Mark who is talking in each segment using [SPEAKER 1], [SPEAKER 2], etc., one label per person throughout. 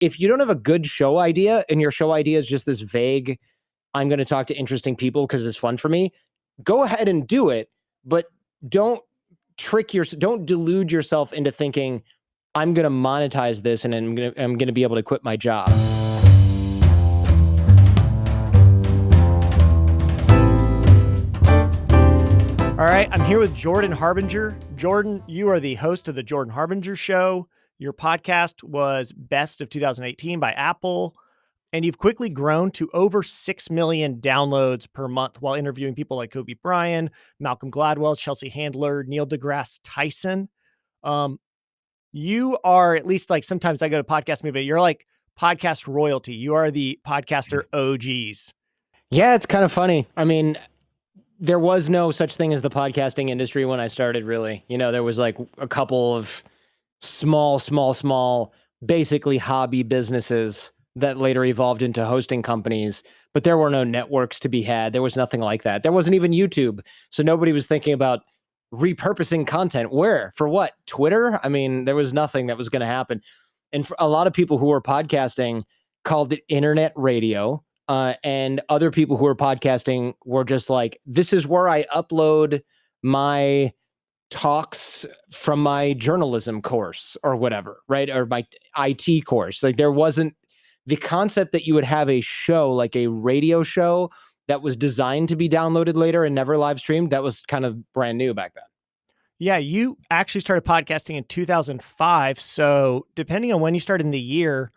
[SPEAKER 1] if you don't have a good show idea and your show idea is just this vague, I'm going to talk to interesting people because it's fun for me, go ahead and do it, but don't don't delude yourself into thinking I'm going to monetize this and I'm going to be able to quit my job.
[SPEAKER 2] All right, I'm here with Jordan Harbinger. Jordan, you are the host of the Jordan Harbinger Show. Your podcast was Best of 2018 by Apple, and you've quickly grown to over 6 million downloads per month while interviewing people like Kobe Bryant, Malcolm Gladwell, Chelsea Handler, Neil deGrasse Tyson. You are, at least like sometimes I go to podcast movie, you're like podcast royalty. You are the podcaster OGs.
[SPEAKER 1] Yeah, it's kind of funny. I mean, there was no such thing as the podcasting industry when I started, really. There was like a couple of small, basically hobby businesses that later evolved into hosting companies, but there were no networks to be had. There was nothing like that. There wasn't even YouTube. So nobody was thinking about repurposing content. Where? For what? Twitter? I mean, there was nothing that was going to happen. And for a lot of people who were podcasting called it internet radio. And other people who are podcasting were just like, this is where I upload my talks from my journalism course or whatever, right? Or my IT course. Like there wasn't the concept that you would have a show, like a radio show that was designed to be downloaded later and never live streamed. That was kind of brand new back then.
[SPEAKER 2] Yeah, you actually started podcasting in 2005. So depending on when you started in the year,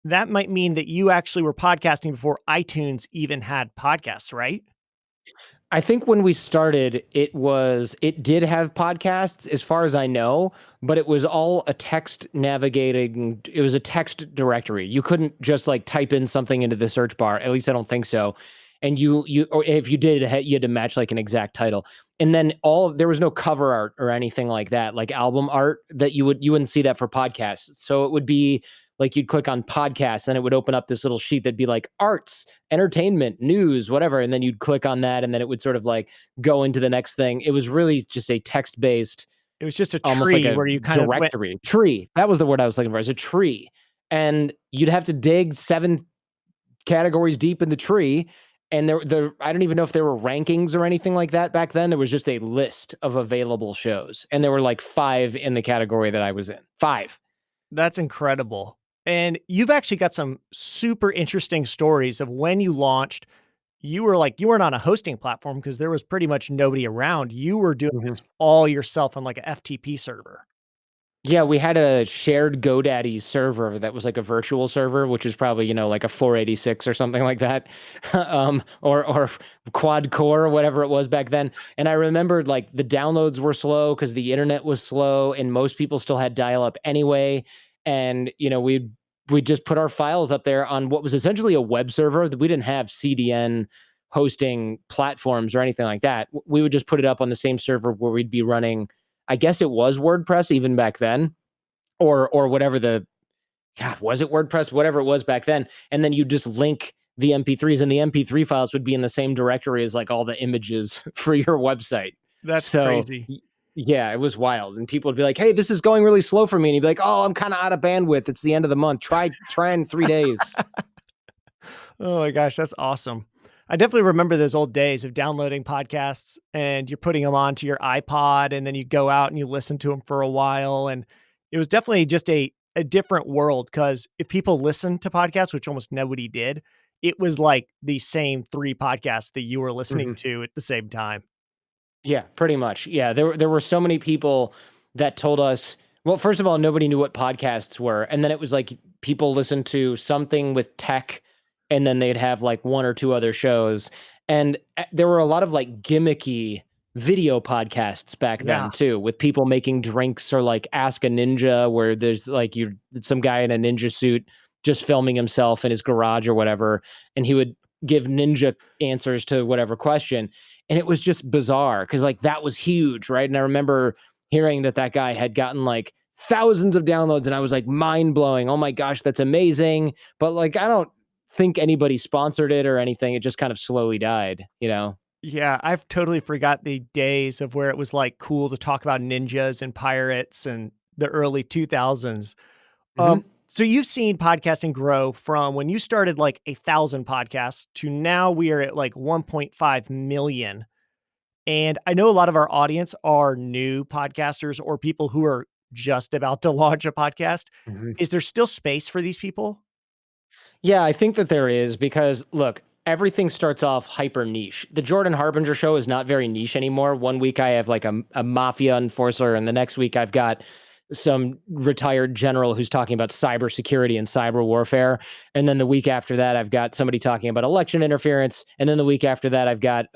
[SPEAKER 2] that might mean that you actually were podcasting before iTunes even had podcasts, right?
[SPEAKER 1] I think when we started, it did have podcasts as far as I know, but it was all a text navigating. It was a text directory. You couldn't just like type in something into the search bar. At least I don't think so. And or if you did, you had to match like an exact title. And then there was no cover art or anything like that, like album art that you wouldn't see that for podcasts. So it would be like you'd click on podcasts and it would open up this little sheet that'd be like arts, entertainment, news, whatever. And then you'd click on that and then it would sort of like go into the next thing. It was really just a text-based.
[SPEAKER 2] It was just a
[SPEAKER 1] almost
[SPEAKER 2] tree
[SPEAKER 1] like a
[SPEAKER 2] where you kind
[SPEAKER 1] directory.
[SPEAKER 2] of
[SPEAKER 1] Tree. That was the word I was looking for. It's a tree. And you'd have to dig 7 categories deep in the tree. And I don't even know if there were rankings or anything like that back then. There was just a list of available shows. And there were like 5 in the category that I was in. 5.
[SPEAKER 2] That's incredible. And you've actually got some super interesting stories of when you launched. You weren't on a hosting platform because there was pretty much nobody around. You were doing this all yourself on like a FTP server.
[SPEAKER 1] Yeah, we had a shared GoDaddy server that was like a virtual server, which was probably, like a 486 or something like that, or quad core or whatever it was back then. And I remembered like the downloads were slow because the internet was slow and most people still had dial-up anyway. And, we just put our files up there on what was essentially a web server. That we didn't have CDN hosting platforms or anything like that. We would just put it up on the same server where we'd be running, I guess it was WordPress even back then, or whatever was it WordPress? Whatever it was back then. And then you just link the MP3s and the MP3 files would be in the same directory as like all the images for your website.
[SPEAKER 2] That's crazy.
[SPEAKER 1] Yeah, it was wild. And people would be like, hey, this is going really slow for me. And you'd be like, oh, I'm kind of out of bandwidth. It's the end of the month. Try in 3 days.
[SPEAKER 2] Oh my gosh, that's awesome. I definitely remember those old days of downloading podcasts and you're putting them onto your iPod and then you go out and you listen to them for a while. And it was definitely just a different world because if people listen to podcasts, which almost nobody did, it was like the same 3 podcasts that you were listening to at the same time.
[SPEAKER 1] Yeah, pretty much. Yeah, there were so many people that told us, well, first of all, nobody knew what podcasts were. And then it was like people listened to something with tech and then they'd have like 1 or 2 other shows. And there were a lot of like gimmicky video podcasts back then too, with people making drinks or like Ask a Ninja, where there's like some guy in a ninja suit just filming himself in his garage or whatever. And he would give ninja answers to whatever question. And it was just bizarre because like that was huge, right? And I remember hearing that guy had gotten like thousands of downloads and I was like mind blowing. Oh my gosh, that's amazing. But like, I don't think anybody sponsored it or anything. It just kind of slowly died,
[SPEAKER 2] Yeah, I've totally forgot the days of where it was like cool to talk about ninjas and pirates and the early 2000s. So you've seen podcasting grow from when you started like 1,000 podcasts to now we are at like 1.5 million. And I know a lot of our audience are new podcasters or people who are just about to launch a podcast. Is there still space for these people?
[SPEAKER 1] Yeah, I think that there is because look, everything starts off hyper niche. The Jordan Harbinger show is not very niche anymore. One week I have like a mafia enforcer, and the next week I've got some retired general who's talking about cybersecurity and cyber warfare. And then the week after that, I've got somebody talking about election interference. And then the week after that, I've got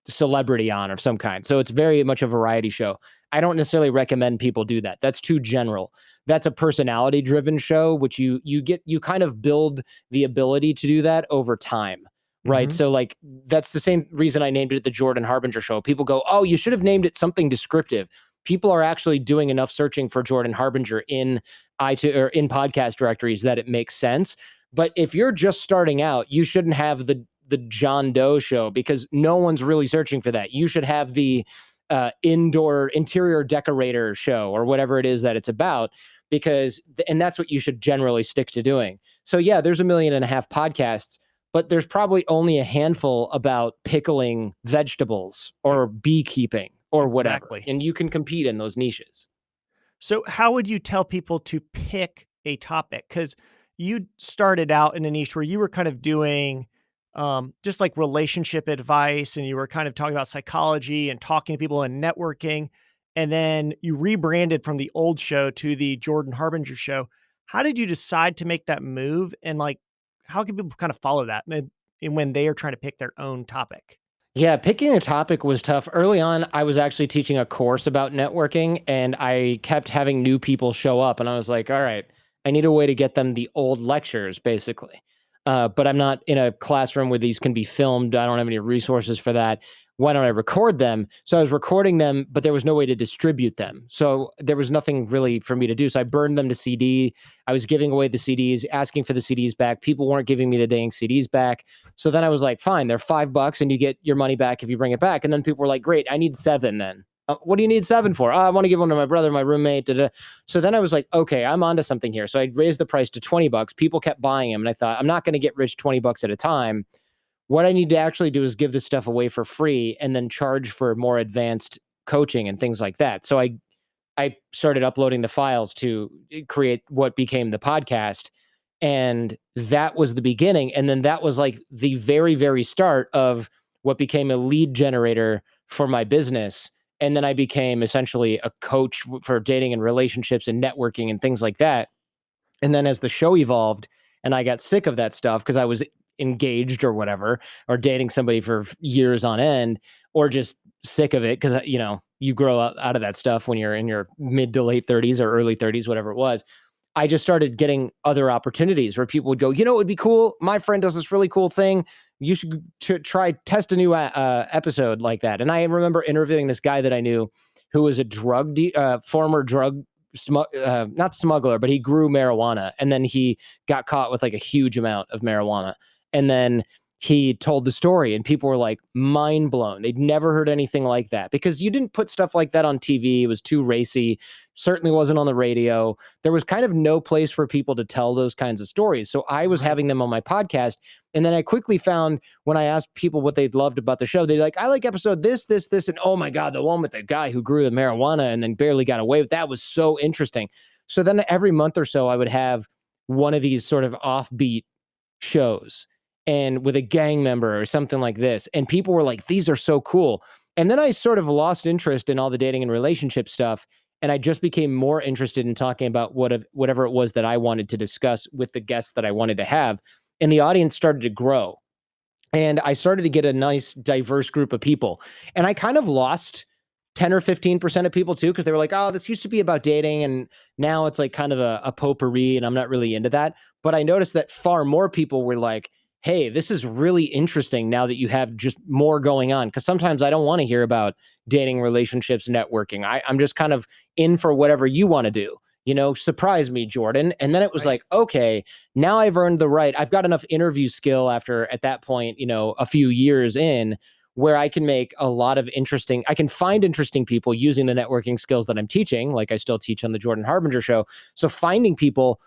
[SPEAKER 1] celebrity on of some kind. So it's very much a variety show. I don't necessarily recommend people do that. That's too general. That's a personality driven show, which you kind of build the ability to do that over time. Right.
[SPEAKER 2] Mhm.
[SPEAKER 1] So like that's the same reason I named it the Jordan Harbinger show. People go, "Oh, you should have named it something descriptive." People are actually doing enough searching for Jordan Harbinger in iTunes or in podcast directories that it makes sense. But if you're just starting out, you shouldn't have the John Doe show because no one's really searching for that. You should have the indoor interior decorator show or whatever it is that it's about and that's what you should generally stick to doing. So yeah, there's 1.5 million podcasts, but there's probably only a handful about pickling vegetables or beekeeping or whatever.
[SPEAKER 2] Exactly.
[SPEAKER 1] And you can compete in those niches.
[SPEAKER 2] So how would you tell people to pick a topic? Because you started out in a niche where you were kind of doing just like relationship advice and you were kind of talking about psychology and talking to people and networking. And then you rebranded from the old show to the Jordan Harbinger show. How did you decide to make that move? And like, how can people kind of follow that and when they are trying to pick their own topic?
[SPEAKER 1] Yeah, picking a topic was tough. Early on, I was actually teaching a course about networking and I kept having new people show up and I was like, all right, I need a way to get them the old lectures basically. But I'm not in a classroom where these can be filmed. I don't have any resources for that. Why don't I record them? So I was recording them, but there was no way to distribute them. So there was nothing really for me to do. So I burned them to CD. I was giving away the CDs, asking for the CDs back. People weren't giving me the dang CDs back. So then I was like, fine, they're $5 and you get your money back if you bring it back. And then people were like, great, I need 7 then. What do you need 7 for? Oh, I want to give one to my brother, my roommate. Da, da. So then I was like, okay, I'm onto something here. So I raised the price to $20. People kept buying them. And I thought, I'm not going to get rich $20 at a time. What I need to actually do is give this stuff away for free and then charge for more advanced coaching and things like that. So I started uploading the files to create what became the podcast. And that was the beginning. And then that was like the very, very start of what became a lead generator for my business. And then I became essentially a coach for dating and relationships and networking and things like that. And then as the show evolved and I got sick of that stuff because I was engaged or whatever, or dating somebody for years on end, or just sick of it because, you grow out of that stuff when you're in your mid to late 30s or early 30s, whatever it was. I just started getting other opportunities where people would go, it would be cool. My friend does this really cool thing. You should try test a new episode like that. And I remember interviewing this guy that I knew who was a former drug not smuggler, but he grew marijuana and then he got caught with like a huge amount of marijuana. And then he told the story and people were like mind blown. They'd never heard anything like that because you didn't put stuff like that on TV. It was too racy, certainly wasn't on the radio. There was kind of no place for people to tell those kinds of stories. So I was
[SPEAKER 2] Right.
[SPEAKER 1] having them on my podcast. And then I quickly found when I asked people what they loved about the show, they're like, I like episode this, this, this. And oh my God, the one with the guy who grew the marijuana and then barely got away with that was so interesting. So then every month or so, I would have one of these sort of offbeat shows and with a gang member or something like this. And people were like, these are so cool. And then I sort of lost interest in all the dating and relationship stuff. And I just became more interested in talking about whatever it was that I wanted to discuss with the guests that I wanted to have. And the audience started to grow. And I started to get a nice diverse group of people. And I kind of lost 10 or 15% of people too, because they were like, oh, this used to be about dating. And now it's like kind of a potpourri, and I'm not really into that. But I noticed that far more people were like, hey, this is really interesting now that you have just more going on. Because sometimes I don't want to hear about dating, relationships, networking. I'm just kind of in for whatever you want to do. Surprise me, Jordan. And then it was
[SPEAKER 2] Right.
[SPEAKER 1] like, okay, now I've earned the right. I've got enough interview skill at that point, a few years in where I can I can find interesting people using the networking skills that I'm teaching. Like I still teach on the Jordan Harbinger show. So finding people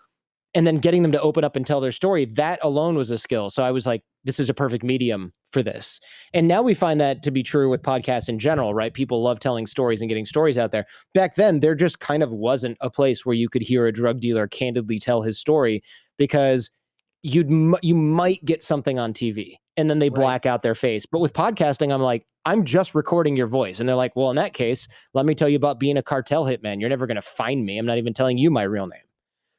[SPEAKER 1] and then getting them to open up and tell their story, that alone was a skill. So I was like, this is a perfect medium for this. And now we find that to be true with podcasts in general, right? People love telling stories and getting stories out there. Back then, there just kind of wasn't a place where you could hear a drug dealer candidly tell his story, because you might get something on TV and then they
[SPEAKER 2] Right.
[SPEAKER 1] black out their face. But with podcasting, I'm like, I'm just recording your voice. And they're like, well, in that case, let me tell you about being a cartel hitman. You're never going to find me. I'm not even telling you my real name.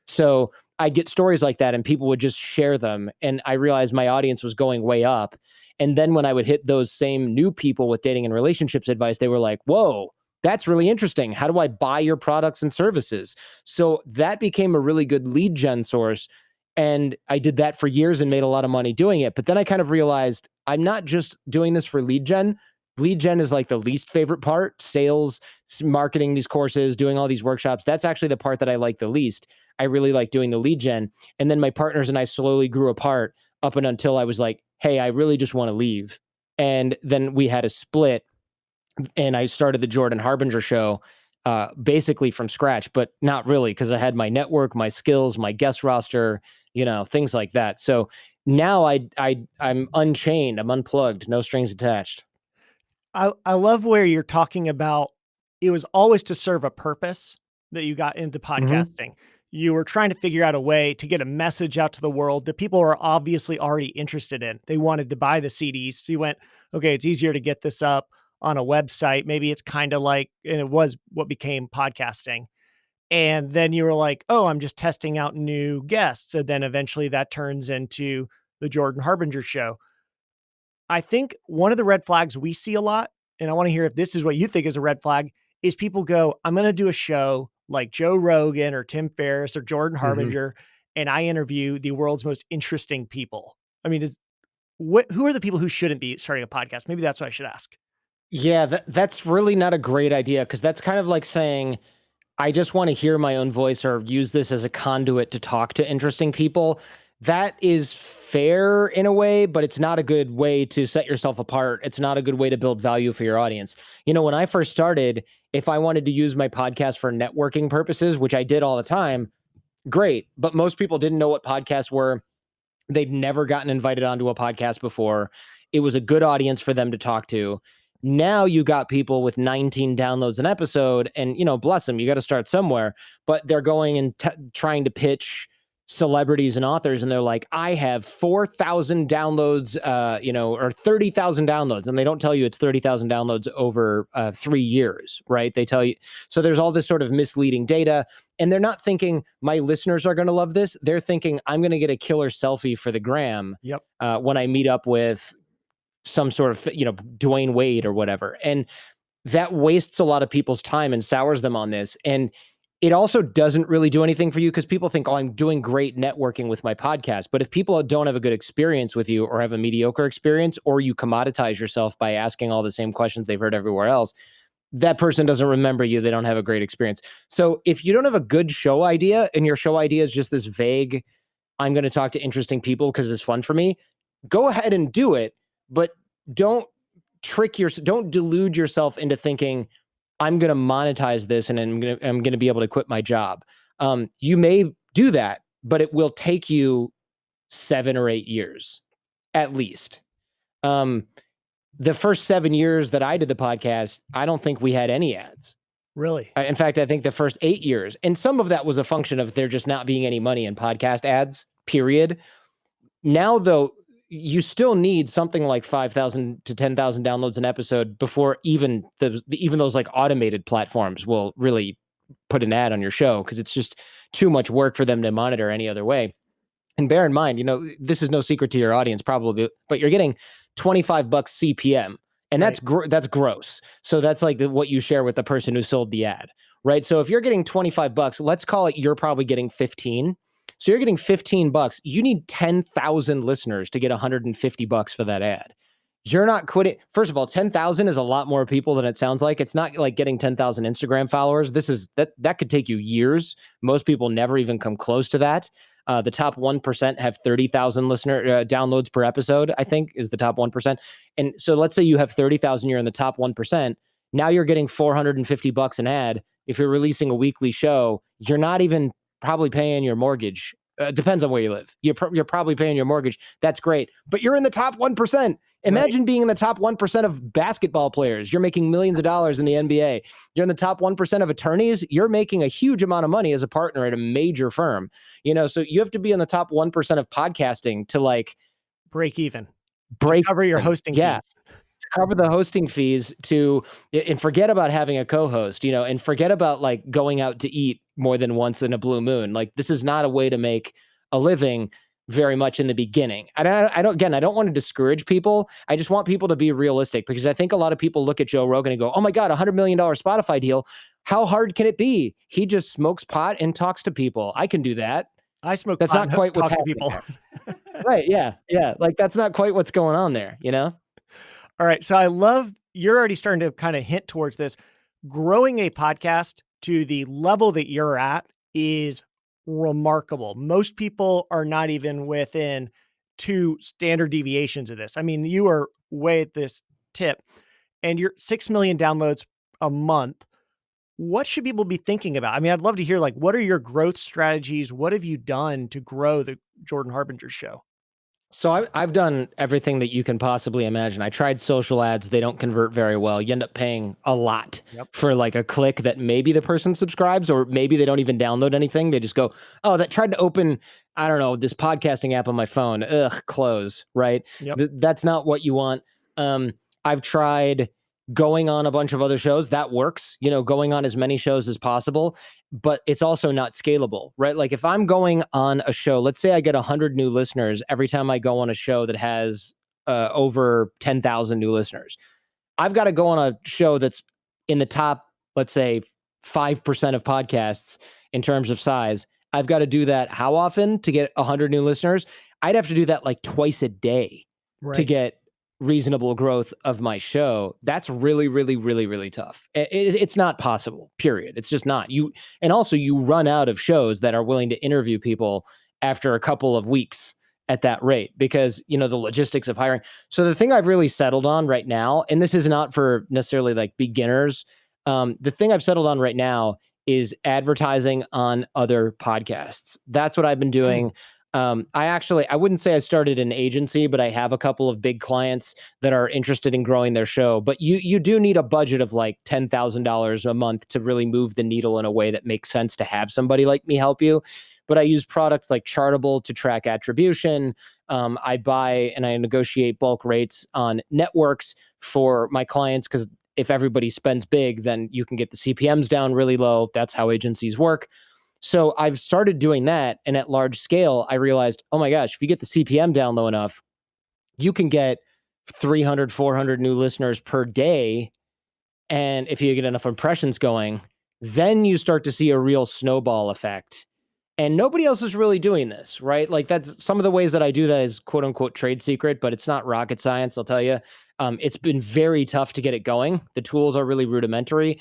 [SPEAKER 1] So I'd get stories like that and people would just share them. And I realized my audience was going way up. And then when I would hit those same new people with dating and relationships advice, they were like, whoa, that's really interesting. How do I buy your products and services? So that became a really good lead gen source. And I did that for years and made a lot of money doing it. But then I kind of realized I'm not just doing this for lead gen. Lead gen is like the least favorite part. Sales, marketing these courses, doing all these workshops. That's actually the part that I like the least. I really like doing the lead gen. And then my partners and I slowly grew apart up and until I was like, hey, I really just want to leave. And then we had a split and I started the Jordan Harbinger show basically from scratch, but not really, because I had my network, my skills, my guest roster, things like that. So now I'm unchained, I'm unplugged, no strings attached.
[SPEAKER 2] I love where you're talking about it was always to serve a purpose that you got into
[SPEAKER 1] Hmm.
[SPEAKER 2] podcasting. You were trying to figure out a way to get a message out to the world that people are obviously already interested in. They wanted to buy the CDs. So you went, okay, it's easier to get this up on a website. Maybe it's kind of like, and it was what became podcasting. And then you were like, oh, I'm just testing out new guests. And then eventually that turns into the Jordan Harbinger show. I think one of the red flags we see a lot, and I want to hear if this is what you think is a red flag, is people go, I'm going to do a show like Joe Rogan or Tim Ferriss or Jordan
[SPEAKER 1] Hmm.
[SPEAKER 2] Harbinger, and I interview the world's most interesting people. I mean, who are the people who shouldn't be starting a podcast? Maybe that's what I should ask.
[SPEAKER 1] Yeah, that's really not a great idea, because that's kind of like saying, I just want to hear my own voice or use this as a conduit to talk to interesting people. That is fair in a way, but it's not a good way to set yourself apart. It's not a good way to build value for your audience. When I first started, if I wanted to use my podcast for networking purposes, which I did all the time, great. But most people didn't know what podcasts were. They'd never gotten invited onto a podcast before. It was a good audience for them to talk to. Now you got people with 19 downloads an episode, and bless them, you got to start somewhere. But they're going and trying to pitch celebrities and authors, and they're like, I have 4,000 downloads, or 30,000 downloads, and they don't tell you it's 30,000 downloads over 3 years, right? They tell you. So there's all this sort of misleading data, and they're not thinking my listeners are going to love this. They're thinking I'm going to get a killer selfie for the gram
[SPEAKER 2] Yep.
[SPEAKER 1] when I meet up with some sort of, Dwayne Wade or whatever. And that wastes a lot of people's time and sours them on this. And it also doesn't really do anything for you, because people think, oh, I'm doing great networking with my podcast. But if people don't have a good experience with you, or have a mediocre experience, or you commoditize yourself by asking all the same questions they've heard everywhere else, that person doesn't remember you. They don't have a great experience. So if you don't have a good show idea, and your show idea is just this vague, I'm going to talk to interesting people because it's fun for me, go ahead and do it. But don't don't delude yourself into thinking I'm going to monetize this and I'm going to be able to quit my job. You may do that, but it will take you 7 or 8 years at least. Um, the first 7 years that I did the podcast, I don't think we had any ads.
[SPEAKER 2] Really?
[SPEAKER 1] In fact, I think the first 8 years, and some of that was a function of there just not being any money in podcast ads, period. Now, though, you still need something like 5,000 to 10,000 downloads an episode before even those like automated platforms will really put an ad on your show, because it's just too much work for them to monitor any other way. And bear in mind, this is no secret to your audience probably, but you're getting $25 CPM, and
[SPEAKER 2] Right.
[SPEAKER 1] that's gross. So that's like what you share with the person who sold the ad, right? So if you're getting $25, let's call it you're probably getting 15. So you're getting $15. You need 10,000 listeners to get $150 for that ad. You're not quitting. First of all, 10,000 is a lot more people than it sounds like. It's not like getting 10,000 Instagram followers. That could take you years. Most people never even come close to that. The top 1% have 30,000 listener downloads per episode, I think, is the top 1%. And so let's say you have 30,000, you're in the top 1%. Now you're getting $450 an ad. If you're releasing a weekly show, you're not even probably paying your mortgage Depends on where you live. You're probably paying your mortgage. That's great. But you're in the top 1%.
[SPEAKER 2] Right.
[SPEAKER 1] Imagine being in the top 1% of basketball players. You're making millions of dollars in the NBA. You're in the top 1% of attorneys. You're making a huge amount of money as a partner at a major firm. So you have to be in the top 1% of podcasting to like
[SPEAKER 2] Break even to
[SPEAKER 1] break
[SPEAKER 2] cover your
[SPEAKER 1] even.
[SPEAKER 2] hosting
[SPEAKER 1] Yeah.
[SPEAKER 2] fees.
[SPEAKER 1] Cover the hosting fees and forget about having a co-host, and forget about like going out to eat more than once in a blue moon. Like this is not a way to make a living very much in the beginning. I don't want to discourage people. I just want people to be realistic because I think a lot of people look at Joe Rogan and go, "Oh my God, $100 million Spotify deal. How hard can it be? He just smokes pot and talks to people. I can do that."
[SPEAKER 2] I smoke
[SPEAKER 1] That's
[SPEAKER 2] pot
[SPEAKER 1] not
[SPEAKER 2] and
[SPEAKER 1] quite what's
[SPEAKER 2] talk to
[SPEAKER 1] happening
[SPEAKER 2] people.
[SPEAKER 1] there. Right. Yeah. Yeah. Like that's not quite what's going on there?
[SPEAKER 2] All right. So I love you're already starting to kind of hint towards this. Growing a podcast to the level that you're at is remarkable. Most people are not even within two standard deviations of this. I mean, you are way at this tip and you're 6 million downloads a month. What should people be thinking about? I mean, I'd love to hear like what are your growth strategies? What have you done to grow the Jordan Harbinger show?
[SPEAKER 1] So I've done everything that you can possibly imagine. I tried social ads; they don't convert very well. You end up paying a lot
[SPEAKER 2] Yep.
[SPEAKER 1] for like a click that maybe the person subscribes, or maybe they don't even download anything. They just go, "Oh, that tried to open, I don't know, this podcasting app on my phone. Ugh, close." Right?
[SPEAKER 2] Yep.
[SPEAKER 1] That's not what you want. Um, I've tried going on a bunch of other shows. That works. Going on as many shows as possible, but it's also not scalable, right? Like if I'm going on a show, let's say I get 100 new listeners every time I go on a show that has over 10,000 new listeners. I've got to go on a show that's in the top, let's say 5% of podcasts in terms of size. I've got to do that how often to get 100 new listeners? I'd have to do that like twice a day to
[SPEAKER 2] Right.
[SPEAKER 1] get reasonable growth of my show. That's really, really, really, really tough. It's not possible, period. It's just not. And also you run out of shows that are willing to interview people after a couple of weeks at that rate because, the logistics of hiring. So the thing I've really settled on right now, and this is not for necessarily like beginners, the thing I've settled on right now is advertising on other podcasts. That's what I've been
[SPEAKER 2] Mm.
[SPEAKER 1] doing. I wouldn't say I started an agency, but I have a couple of big clients that are interested in growing their show. But you do need a budget of like $10,000 a month to really move the needle in a way that makes sense to have somebody like me help you. But I use products like Chartable to track attribution. I buy and I negotiate bulk rates on networks for my clients because if everybody spends big, then you can get the CPMs down really low. That's how agencies work. So I've started doing that. And at large scale, I realized, oh my gosh, if you get the CPM down low enough, you can get 300, 400 new listeners per day. And if you get enough impressions going, then you start to see a real snowball effect. And nobody else is really doing this, right? Like that's some of the ways that I do that is quote unquote trade secret, but it's not rocket science. I'll tell you. It's been very tough to get it going. The tools are really rudimentary.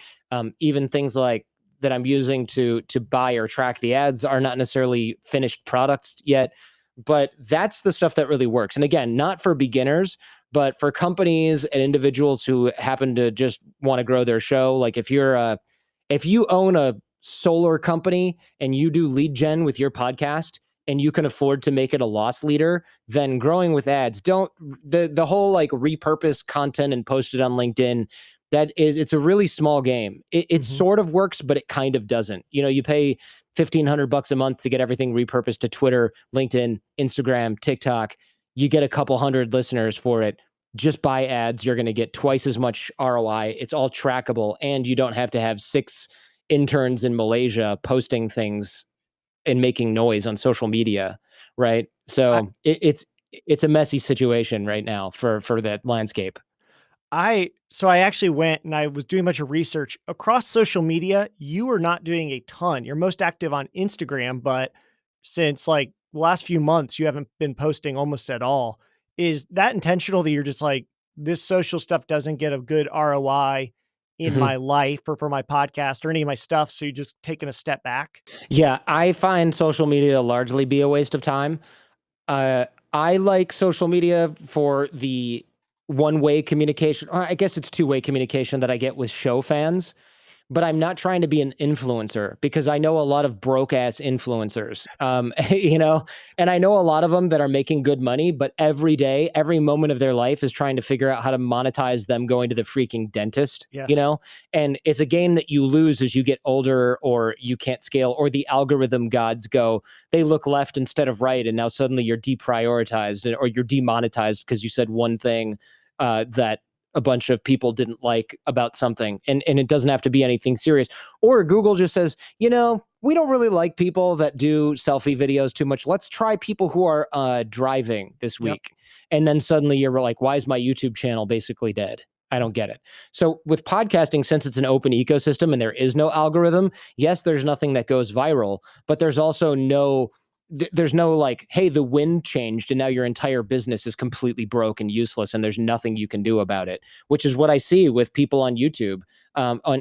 [SPEAKER 1] Even things like that I'm using to buy or track the ads are not necessarily finished products yet. But that's the stuff that really works. And again, not for beginners, but for companies and individuals who happen to just want to grow their show. Like if you own a solar company and you do lead gen with your podcast and you can afford to make it a loss leader, then growing with ads, don't the whole like repurpose content and post it on LinkedIn. It's a really small game. It
[SPEAKER 2] Mhm.
[SPEAKER 1] sort of works, but it kind of doesn't. You pay $1,500 a month to get everything repurposed to Twitter, LinkedIn, Instagram, TikTok. You get a couple hundred listeners for it. Just buy ads. You're going to get twice as much ROI. It's all trackable, and you don't have to have 6 interns in Malaysia posting things and making noise on social media, right?
[SPEAKER 2] I
[SPEAKER 1] So it's a messy situation right now for that landscape.
[SPEAKER 2] I actually went and I was doing a bunch of research across social media. You are not doing a ton. You're most active on Instagram, but since like the last few months, you haven't been posting almost at all. Is that intentional that you're just like, this social stuff doesn't get a good ROI in
[SPEAKER 1] Mhm.
[SPEAKER 2] my life or for my podcast or any of my stuff? So you're just taking a step back?
[SPEAKER 1] Yeah, I find social media to largely be a waste of time. Uh, I like social media for the one-way communication. Or I guess it's two-way communication that I get with show fans. but I'm not trying to be an influencer because I know a lot of broke ass influencers, you know, and I know a lot of them that are making good money, but every day, every moment of their life is trying to figure out how to monetize them going to the freaking dentist, you
[SPEAKER 2] Yes.
[SPEAKER 1] know, and it's a game that you lose as you get older or you can't scale or the algorithm gods go, they look left instead of right. And now suddenly you're deprioritized or you're demonetized because you said one thing that a bunch of people didn't like about something, and it doesn't have to be anything serious. Or Google just says, you know, we don't really like people that do selfie videos too much. Let's try people who are driving this
[SPEAKER 2] Yep.
[SPEAKER 1] week. And then suddenly you're like, why is my YouTube channel basically dead? I don't get it. So with podcasting, since it's an open ecosystem and there is no algorithm, yes, there's nothing that goes viral, but there's also there's no like, hey, the wind changed and now your entire business is completely broke and useless and there's nothing you can do about it, which is what I see with people on YouTube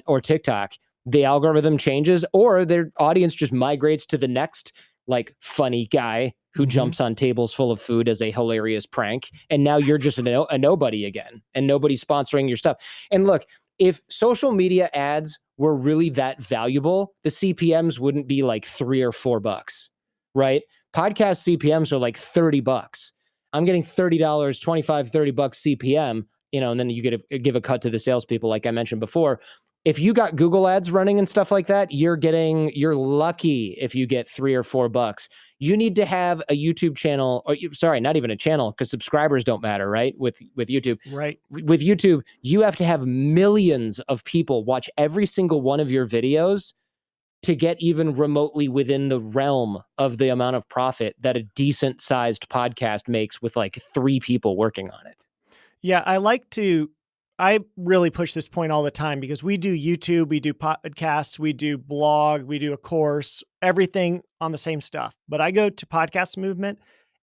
[SPEAKER 1] or TikTok. The algorithm changes or their audience just migrates to the next like funny guy who
[SPEAKER 2] Mhm.
[SPEAKER 1] jumps on tables full of food as a hilarious prank. And now you're just a nobody again and nobody's sponsoring your stuff. And look, if social media ads were really that valuable, the CPMs wouldn't be like $3 or $4, right? Podcast CPMs are like $30. I'm getting $30, 25, $30 CPM, you know, and then you get to give a cut to the salespeople, like I mentioned before. If you got Google ads running and stuff like that, you're lucky if you get $3 or $4. You need to have a YouTube channel, or sorry, not even a channel, because subscribers don't matter, right? With YouTube,
[SPEAKER 2] Right.
[SPEAKER 1] with YouTube, you have to have millions of people watch every single one of your videos to get even remotely within the realm of the amount of profit that a decent sized podcast makes with like 3 people working on it.
[SPEAKER 2] Yeah, I really push this point all the time because we do YouTube, we do podcasts, we do blog, we do a course, everything on the same stuff. But I go to Podcast Movement,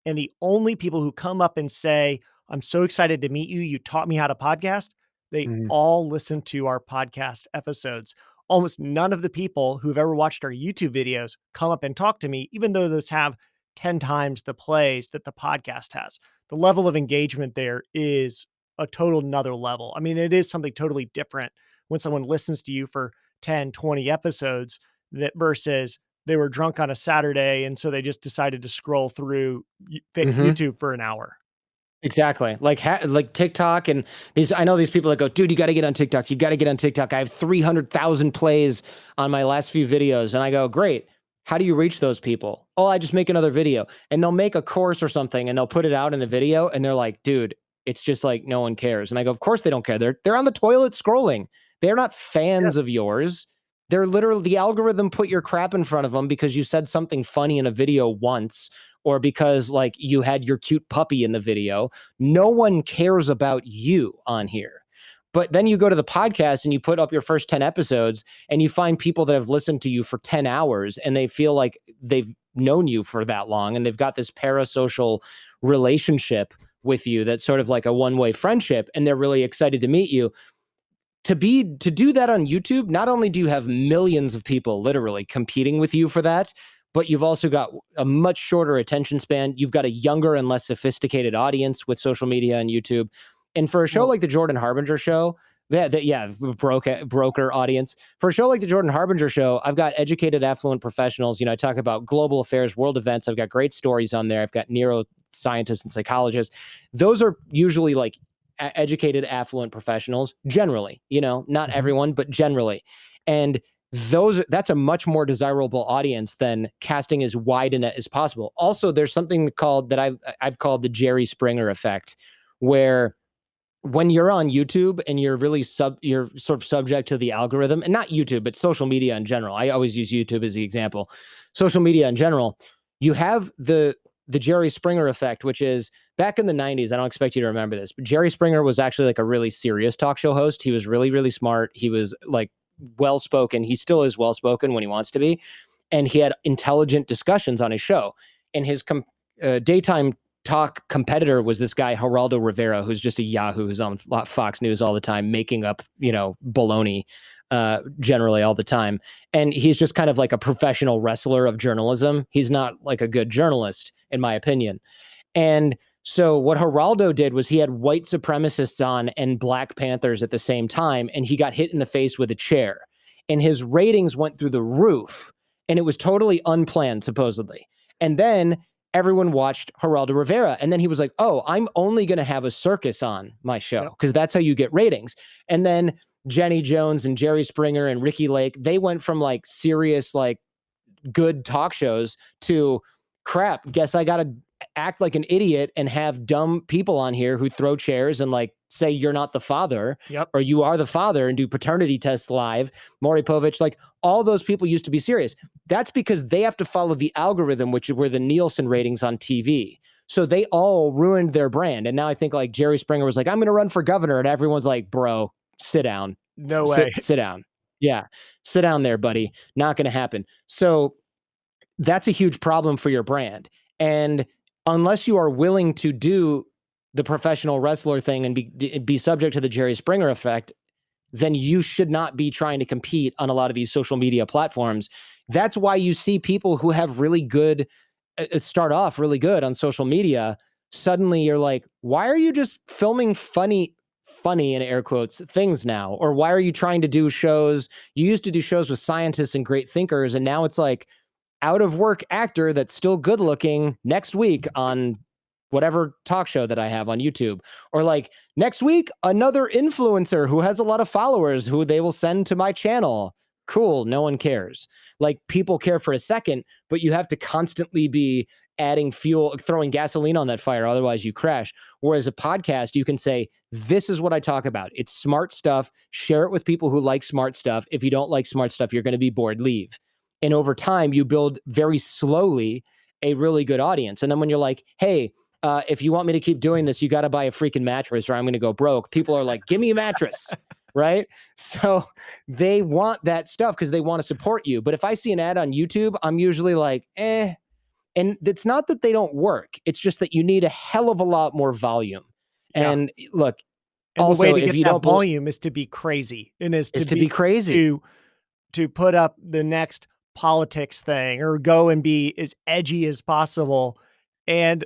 [SPEAKER 2] and the only people who come up and say, "I'm so excited to meet you. You taught me how to podcast." They
[SPEAKER 1] Mhm.
[SPEAKER 2] all listen to our podcast episodes. Almost none of the people who've ever watched our YouTube videos come up and talk to me, even though those have 10 times the plays that the podcast has. The level of engagement there is a total another level. I mean, it is something totally different when someone listens to you for 10, 20 episodes that versus they were drunk on a Saturday and so they just decided to scroll through
[SPEAKER 1] Mhm.
[SPEAKER 2] YouTube for an hour.
[SPEAKER 1] Exactly. Like TikTok and these I know these people that go, "Dude, you got to get on TikTok. You got to get on TikTok. I have 300,000 plays on my last few videos." And I go, "Great. How do you reach those people?" "Oh, I just make another video." And they'll make a course or something and they'll put it out in a video and they're like, "Dude, it's just like no one cares." And I go, "Of course they don't care. They're on the toilet scrolling. They're not fans
[SPEAKER 2] Yes.
[SPEAKER 1] of yours. They're literally the algorithm put your crap in front of them because you said something funny in a video once or because like you had your cute puppy in the video. No one cares about you on here." But then you go to the podcast and you put up your first 10 episodes and you find people that have listened to you for 10 hours and they feel like they've known you for that long and they've got this parasocial relationship with you that's sort of like a one-way friendship and they're really excited to meet you. To do that on YouTube, not only do you have millions of people literally competing with you for that, but you've also got a much shorter attention span. You've got a younger and less sophisticated audience with social media and YouTube. And for a show
[SPEAKER 2] Well,
[SPEAKER 1] like the Jordan Harbinger show, broker audience. For a show like the Jordan Harbinger show, I've got educated, affluent professionals. You know, I talk about global affairs, world events. I've got great stories on there. I've got neuroscientists and psychologists. Those are usually like educated, affluent professionals, generally, you know, not
[SPEAKER 2] mhm.
[SPEAKER 1] everyone, but generally. And that's a much more desirable audience than casting as wide a net as possible. Also, there's something called that I've called the Jerry Springer effect, where when you're on YouTube and you're sort of subject to the algorithm, and not YouTube, but social media in general. I always use YouTube as the example. Social media in general, you have the Jerry Springer effect, which is back in the 90s. I don't expect you to remember this, but Jerry Springer was actually like a really serious talk show host. He was really, really smart. He was like well spoken. He still is well spoken when he wants to be. And he had intelligent discussions on his show. And his daytime talk competitor was this guy Geraldo Rivera, who's just a Yahoo, who's on Fox News all the time, making up baloney generally all the time. And he's just kind of like a professional wrestler of journalism. He's not like a good journalist, in my opinion. And so what Geraldo did was he had white supremacists on and Black Panthers at the same time, and he got hit in the face with a chair. and his ratings went through the roof, and it was totally unplanned, supposedly. And then everyone watched Geraldo Rivera, and then he was like, oh, I'm only going to have a circus on my show
[SPEAKER 2] Yep.
[SPEAKER 1] because that's how you get ratings. And then Jenny Jones and Jerry Springer and Ricky Lake, they went from like serious, like good talk shows to crap. Guess I got to act like an idiot and have dumb people on here who throw chairs and like say you're not the father
[SPEAKER 2] Yep.
[SPEAKER 1] or you are the father and do paternity tests live. Maury Povich, like all those people used to be serious. That's because they have to follow the algorithm, which were the Nielsen ratings on TV. So they all ruined their brand. And now I think like Jerry Springer was like, I'm going to run for governor. And everyone's like, bro, sit down.
[SPEAKER 2] No way.
[SPEAKER 1] Sit down. Yeah. Sit down there, buddy. Not going to happen. So that's a huge problem for your brand. And unless you are willing to do the professional wrestler thing and be subject to the Jerry Springer effect, then you should not be trying to compete on a lot of these social media platforms. That's why you see people who have really good, start off really good on social media. Suddenly you're like, why are you just filming funny in air quotes things now? Or why are you trying to do shows? You used to do shows with scientists and great thinkers. And now it's like, out of work actor that's still good looking next week on whatever talk show that I have on YouTube. Or like next week, another influencer who has a lot of followers who they will send to my channel. Cool. No one cares. Like people care for a second, but you have to constantly be adding fuel, throwing gasoline on that fire. Otherwise you crash. Whereas a podcast, you can say, this is what I talk about. It's smart stuff. Share it with people who like smart stuff. If you don't like smart stuff, you're going to be bored. Leave. And over time, you build very slowly a really good audience. And then when you're like, hey, if you want me to keep doing this, you got to buy a freaking mattress or I'm going to go broke. People are like, give me a mattress, right? So they want that stuff because they want to support you. But if I see an ad on YouTube, I'm usually like, eh. And it's not that they don't work. It's just that you need a hell of a lot more volume.
[SPEAKER 2] Yeah.
[SPEAKER 1] And look,
[SPEAKER 2] And
[SPEAKER 1] also,
[SPEAKER 2] the way to
[SPEAKER 1] if
[SPEAKER 2] get
[SPEAKER 1] you
[SPEAKER 2] that
[SPEAKER 1] don't
[SPEAKER 2] volume is to be crazy and is to
[SPEAKER 1] be crazy.
[SPEAKER 2] To put up the next politics thing or go and be as edgy as possible. And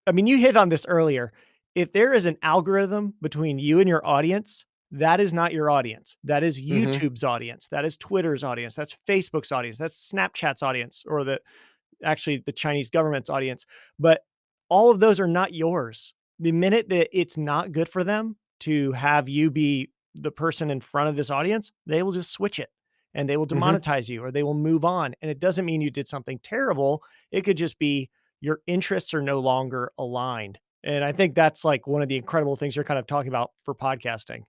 [SPEAKER 2] I mean, you hit on this earlier. If there is an algorithm between you and your audience, that is not your audience. That is YouTube's audience. That is Twitter's audience. That's Facebook's audience. That's Snapchat's audience, or the Chinese government's audience. But all of those are not yours. The minute that it's not good for them to have you be the person in front of this audience, they will just switch it. And they will demonetize you or they will move on. And it doesn't mean you did something terrible. It could just be your interests are no longer aligned. And I think that's like one of the incredible things you're kind of talking about for podcasting.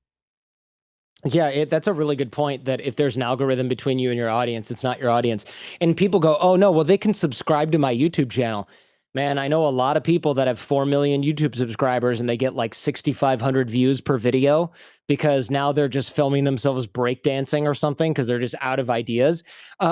[SPEAKER 1] Yeah, that's a really good point that if there's an algorithm between you and your audience, it's not your audience. And people go, oh, no, well, they can subscribe to my YouTube channel. Man, I know a lot of people that have 4 million YouTube subscribers and they get like 6,500 views per video because now they're just filming themselves breakdancing or something because they're just out of ideas.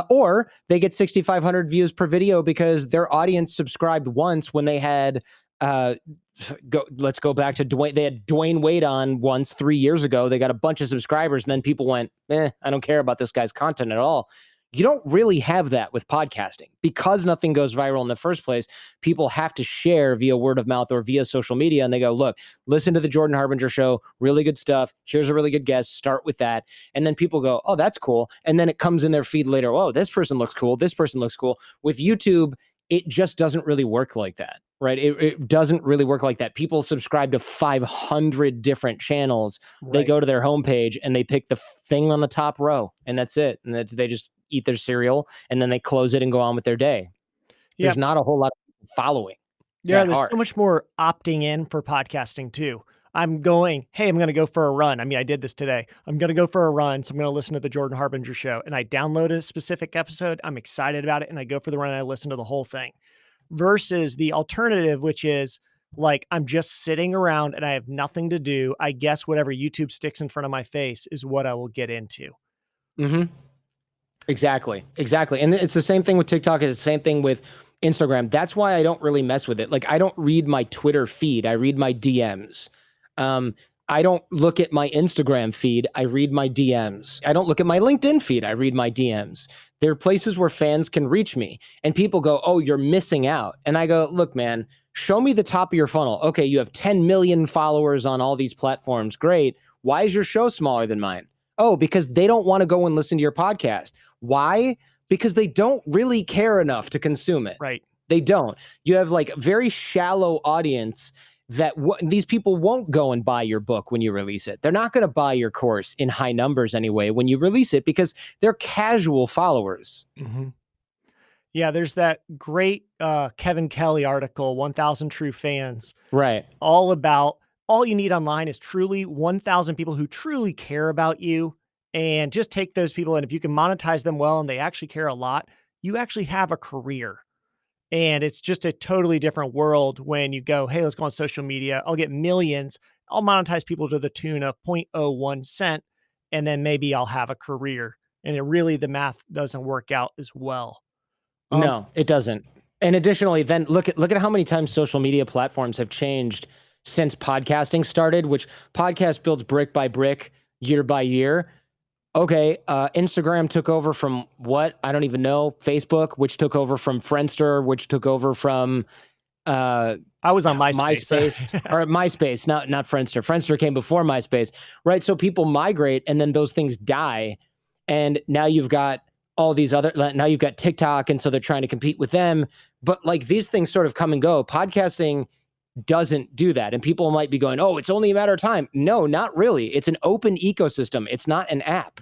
[SPEAKER 1] Or they get 6,500 views per video because their audience subscribed once when they had, let's go back to Dwayne. They had Dwayne Wade on once 3 years ago. They got a bunch of subscribers and then people went, I don't care about this guy's content at all. You don't really have that with podcasting because nothing goes viral in the first place. People have to share via word of mouth or via social media. And they go, look, listen to the Jordan Harbinger show. Really good stuff. Here's a really good guest. Start with that. And then people go, oh, that's cool. And then it comes in their feed later. Oh, this person looks cool. This person looks cool. With YouTube, it just doesn't really work like that, right? It doesn't really work like that. People subscribe to 500 different channels. Right. They go to their homepage and they pick the thing on the top row and that's it. And they just eat their cereal and then they close it and go on with their day. There's not a whole lot of people following.
[SPEAKER 2] Yeah, there's so much more opting in for podcasting too. I'm going, hey, I'm going to go for a run. I mean, I did this today. I'm going to go for a run. So I'm going to listen to the Jordan Harbinger show and I download a specific episode. I'm excited about it. And I go for the run and I listen to the whole thing versus the alternative, which is like, I'm just sitting around and I have nothing to do. I guess whatever YouTube sticks in front of my face is what I will get into.
[SPEAKER 1] Exactly. And it's the same thing with TikTok. It's the same thing with Instagram. That's why I don't really mess with it. Like I don't read my Twitter feed. I read my DMs. I don't look at my Instagram feed. I read my DMs. I don't look at my LinkedIn feed. I read my DMs. There are places where fans can reach me and people go, oh, you're missing out. And I go, look, man, show me the top of your funnel. Okay. You have 10 million followers on all these platforms. Great. Why is your show smaller than mine? Oh, because they don't want to go and listen to your podcast. Why? Because they don't really care enough to consume it.
[SPEAKER 2] Right.
[SPEAKER 1] They don't. You have like a very shallow audience that these people won't go and buy your book when you release it. They're not going to buy your course in high numbers anyway when you release it because they're casual followers.
[SPEAKER 2] Mhm. Yeah, there's that great, Kevin Kelly article, 1,000 True Fans,
[SPEAKER 1] Right.
[SPEAKER 2] all about all you need online is truly 1,000 people who truly care about you, and just take those people, and if you can monetize them well and they actually care a lot, you actually have a career. And it's just a totally different world when you go, "Hey, let's go on social media. I'll get millions. I'll monetize people to the tune of 0.01 cent, and then maybe I'll have a career." And it really the math doesn't work out as well. Um,
[SPEAKER 1] No, it doesn't. And additionally, then look at how many times social media platforms have changed since podcasting started, which podcast builds brick by brick, year by year. Okay, Instagram took over from what? I don't even know. Facebook, which took over from Friendster, which took over from uh,
[SPEAKER 2] I was on MySpace.
[SPEAKER 1] MySpace or MySpace, not Friendster. Friendster came before MySpace, right? So people migrate and then those things die. And now you've got all these other, now you've got TikTok. And so they're trying to compete with them. But like these things sort of come and go. Podcasting doesn't do that. And people might be going, oh, it's only a matter of time. No, not really. It's an open ecosystem. It's not an app.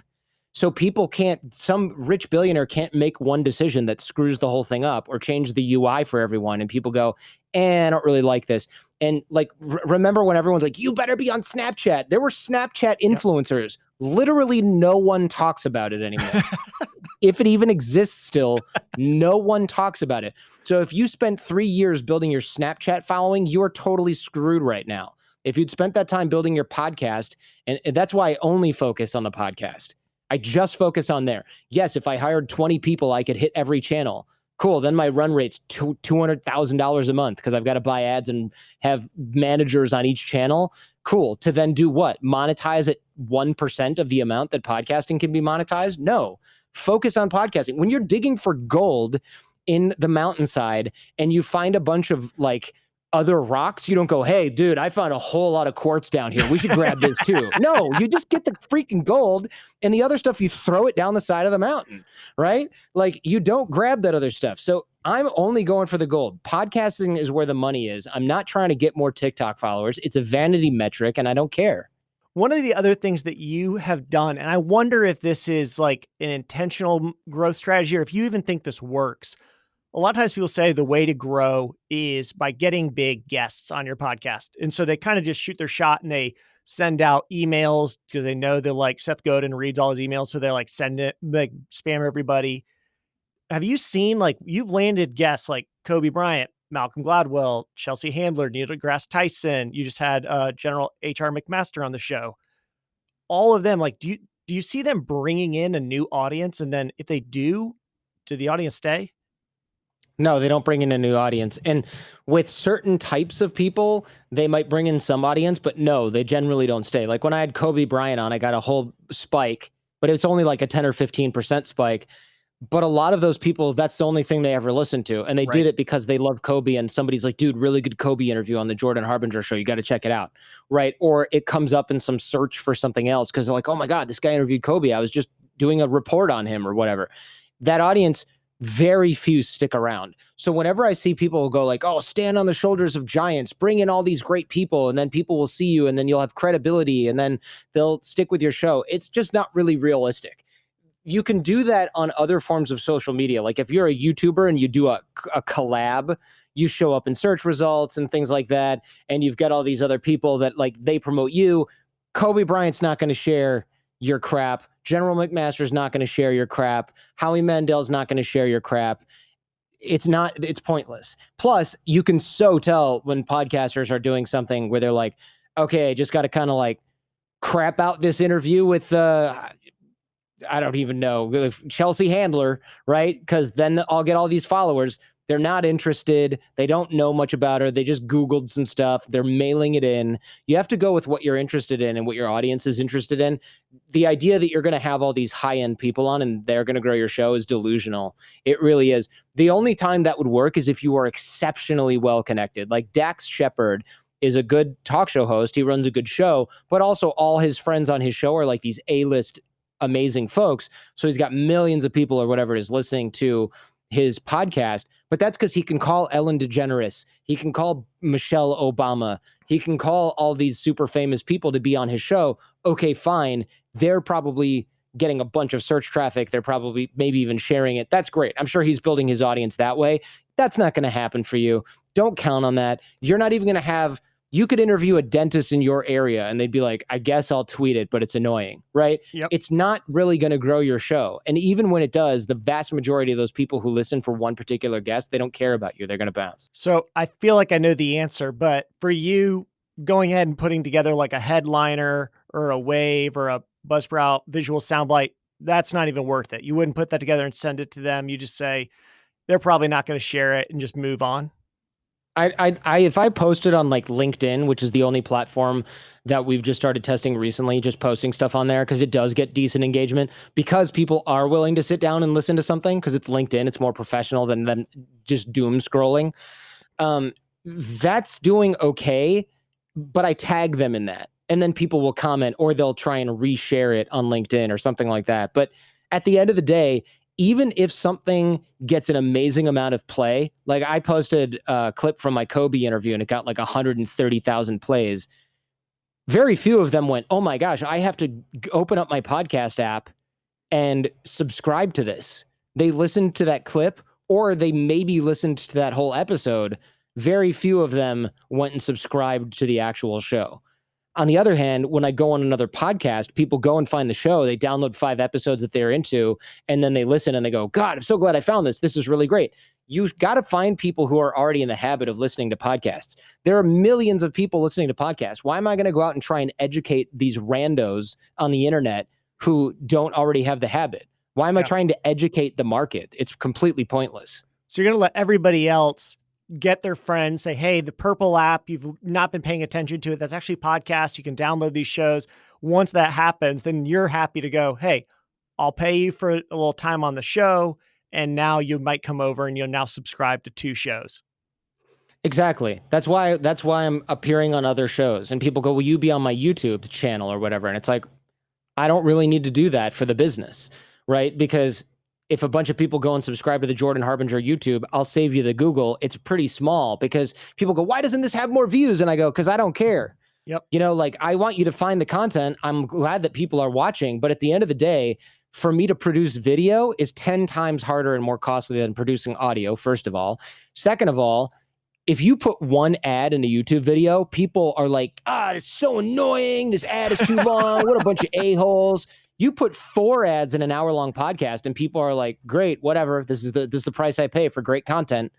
[SPEAKER 1] So people can't, some rich billionaire can't make one decision that screws the whole thing up or change the UI for everyone. And people go, I don't really like this. And like, remember when everyone's like, you better be on Snapchat. There were Snapchat influencers. Literally no one talks about it anymore. If it even exists still, no one talks about it. So if you spent 3 years building your Snapchat following, you're totally screwed right now. If you'd spent that time building your podcast, and that's why I only focus on the podcast. I just focus on there. Yes, if I hired 20 people, I could hit every channel. Cool. Then my run rate's $200,000 a month because I've got to buy ads and have managers on each channel. Cool. To then do what? Monetize at 1% of the amount that podcasting can be monetized? No. Focus on podcasting. When you're digging for gold in the mountainside and you find a bunch of like other rocks, you don't go, hey, dude, I found a whole lot of quartz down here. We should grab this too. No, you just get the freaking gold and the other stuff, you throw it down the side of the mountain, right? Like you don't grab that other stuff. So I'm only going for the gold. Podcasting is where the money is. I'm not trying to get more TikTok followers. It's a vanity metric and I don't care.
[SPEAKER 2] One of the other things that you have done, and I wonder if this is like an intentional growth strategy or if you even think this works. A lot of times people say the way to grow is by getting big guests on your podcast. And so they kind of just shoot their shot and they send out emails because they know that like Seth Godin reads all his emails. So they like send it, like spam everybody. Have you seen like you've landed guests like Kobe Bryant, Malcolm Gladwell, Chelsea Handler, Neil deGrasse Tyson. You just had General H.R. McMaster on the show. All of them, like, do you see them bringing in a new audience? And then if they do the audience stay?
[SPEAKER 1] No, they don't bring in a new audience. And with certain types of people, they might bring in some audience, but no, they generally don't stay. Like when I had Kobe Bryant on, I got a whole spike, but it's only like a 10 or 15% spike. But a lot of those people, that's the only thing they ever listened to. And they
[SPEAKER 2] Right.
[SPEAKER 1] did it because they love Kobe. And somebody's like, dude, really good Kobe interview on the Jordan Harbinger show. You got to check it out. Right. Or it comes up in some search for something else because they're like, oh my God, this guy interviewed Kobe. I was just doing a report on him or whatever. That audience, very few stick around. So whenever I see people go like, oh, stand on the shoulders of giants, bring in all these great people, and then people will see you and then you'll have credibility and then they'll stick with your show. It's just not really realistic. You can do that on other forms of social media. Like if you're a YouTuber and you do a collab, you show up in search results and things like that. And you've got all these other people that like they promote you. Kobe Bryant's not going to share your crap. General McMaster's not going to share your crap. Howie Mandel's not going to share your crap. It's pointless. Plus, you can so tell when podcasters are doing something where they're like, okay, I just got to kind of like crap out this interview with, I don't even know, Chelsea Handler, right? Because then I'll get all these followers. They're not interested. They don't know much about her. They just Googled some stuff. They're mailing it in. You have to go with what you're interested in and what your audience is interested in. The idea that you're going to have all these high-end people on and they're going to grow your show is delusional. It really is. The only time that would work is if you are exceptionally well connected. Like Dax Shepard is a good talk show host. He runs a good show, but also all his friends on his show are like these A-list amazing folks. So he's got millions of people or whatever it is listening to his podcast. But that's because he can call Ellen DeGeneres, he can call Michelle Obama, he can call all these super famous people to be on his show. Okay, fine. They're probably getting a bunch of search traffic. They're probably maybe even sharing it. That's great. I'm sure he's building his audience that way. That's not going to happen for you. Don't count on that. You're not even going to have, you could interview a dentist in your area and they'd be like, I guess I'll tweet it, but it's annoying, right?
[SPEAKER 2] Yep.
[SPEAKER 1] It's not really going to grow your show. And even when it does, the vast majority of those people who listen for one particular guest, they don't care about you. They're going to bounce.
[SPEAKER 2] So I feel like I know the answer, but for you going ahead and putting together like a headliner or a wave or a Buzzsprout visual soundbite, that's not even worth it. You wouldn't put that together and send it to them. You just say they're probably not going to share it and just move on.
[SPEAKER 1] If I posted on like LinkedIn, which is the only platform that we've just started testing recently, just posting stuff on there because it does get decent engagement because people are willing to sit down and listen to something because it's LinkedIn, it's more professional than just doom scrolling. That's doing okay, but I tag them in that, and then people will comment or they'll try and reshare it on LinkedIn or something like that. But at the end of the day, even if something gets an amazing amount of play, like I posted a clip from my Kobe interview and it got like 130,000 plays. Very few of them went, oh my gosh, I have to open up my podcast app and subscribe to this. They listened to that clip or they maybe listened to that whole episode. Very few of them went and subscribed to the actual show. On the other hand, when I go on another podcast, people go and find the show, they download 5 episodes that they're into, and then they listen and they go, God, I'm so glad I found this. This is really great. You've got to find people who are already in the habit of listening to podcasts. There are millions of people listening to podcasts. Why am I going to go out and try and educate these randos on the internet who don't already have the habit? Why am I trying to educate the market? It's completely pointless.
[SPEAKER 2] So you're going to let everybody else get their friends, say, hey, the Purple app, you've not been paying attention to it. That's actually podcasts. You can download these shows. Once that happens, then you're happy to go, hey, I'll pay you for a little time on the show. And now you might come over and you'll now subscribe to 2 shows.
[SPEAKER 1] Exactly. That's why I'm appearing on other shows. And people go, will you be on my YouTube channel or whatever? And it's like, I don't really need to do that for the business, right? Because if a bunch of people go and subscribe to the Jordan Harbinger YouTube, I'll save you the Google. It's pretty small because people go, why doesn't this have more views? And I go, because I don't care.
[SPEAKER 2] Yep.
[SPEAKER 1] You know, like I want you to find the content. I'm glad that people are watching. But at the end of the day, for me to produce video is 10 times harder and more costly than producing audio, first of all. Second of all, if you put one ad in a YouTube video, people are like, it's so annoying. This ad is too long. What a bunch of a-holes. You put 4 ads in an hour-long podcast and people are like, great, whatever. This is the price I pay for great content.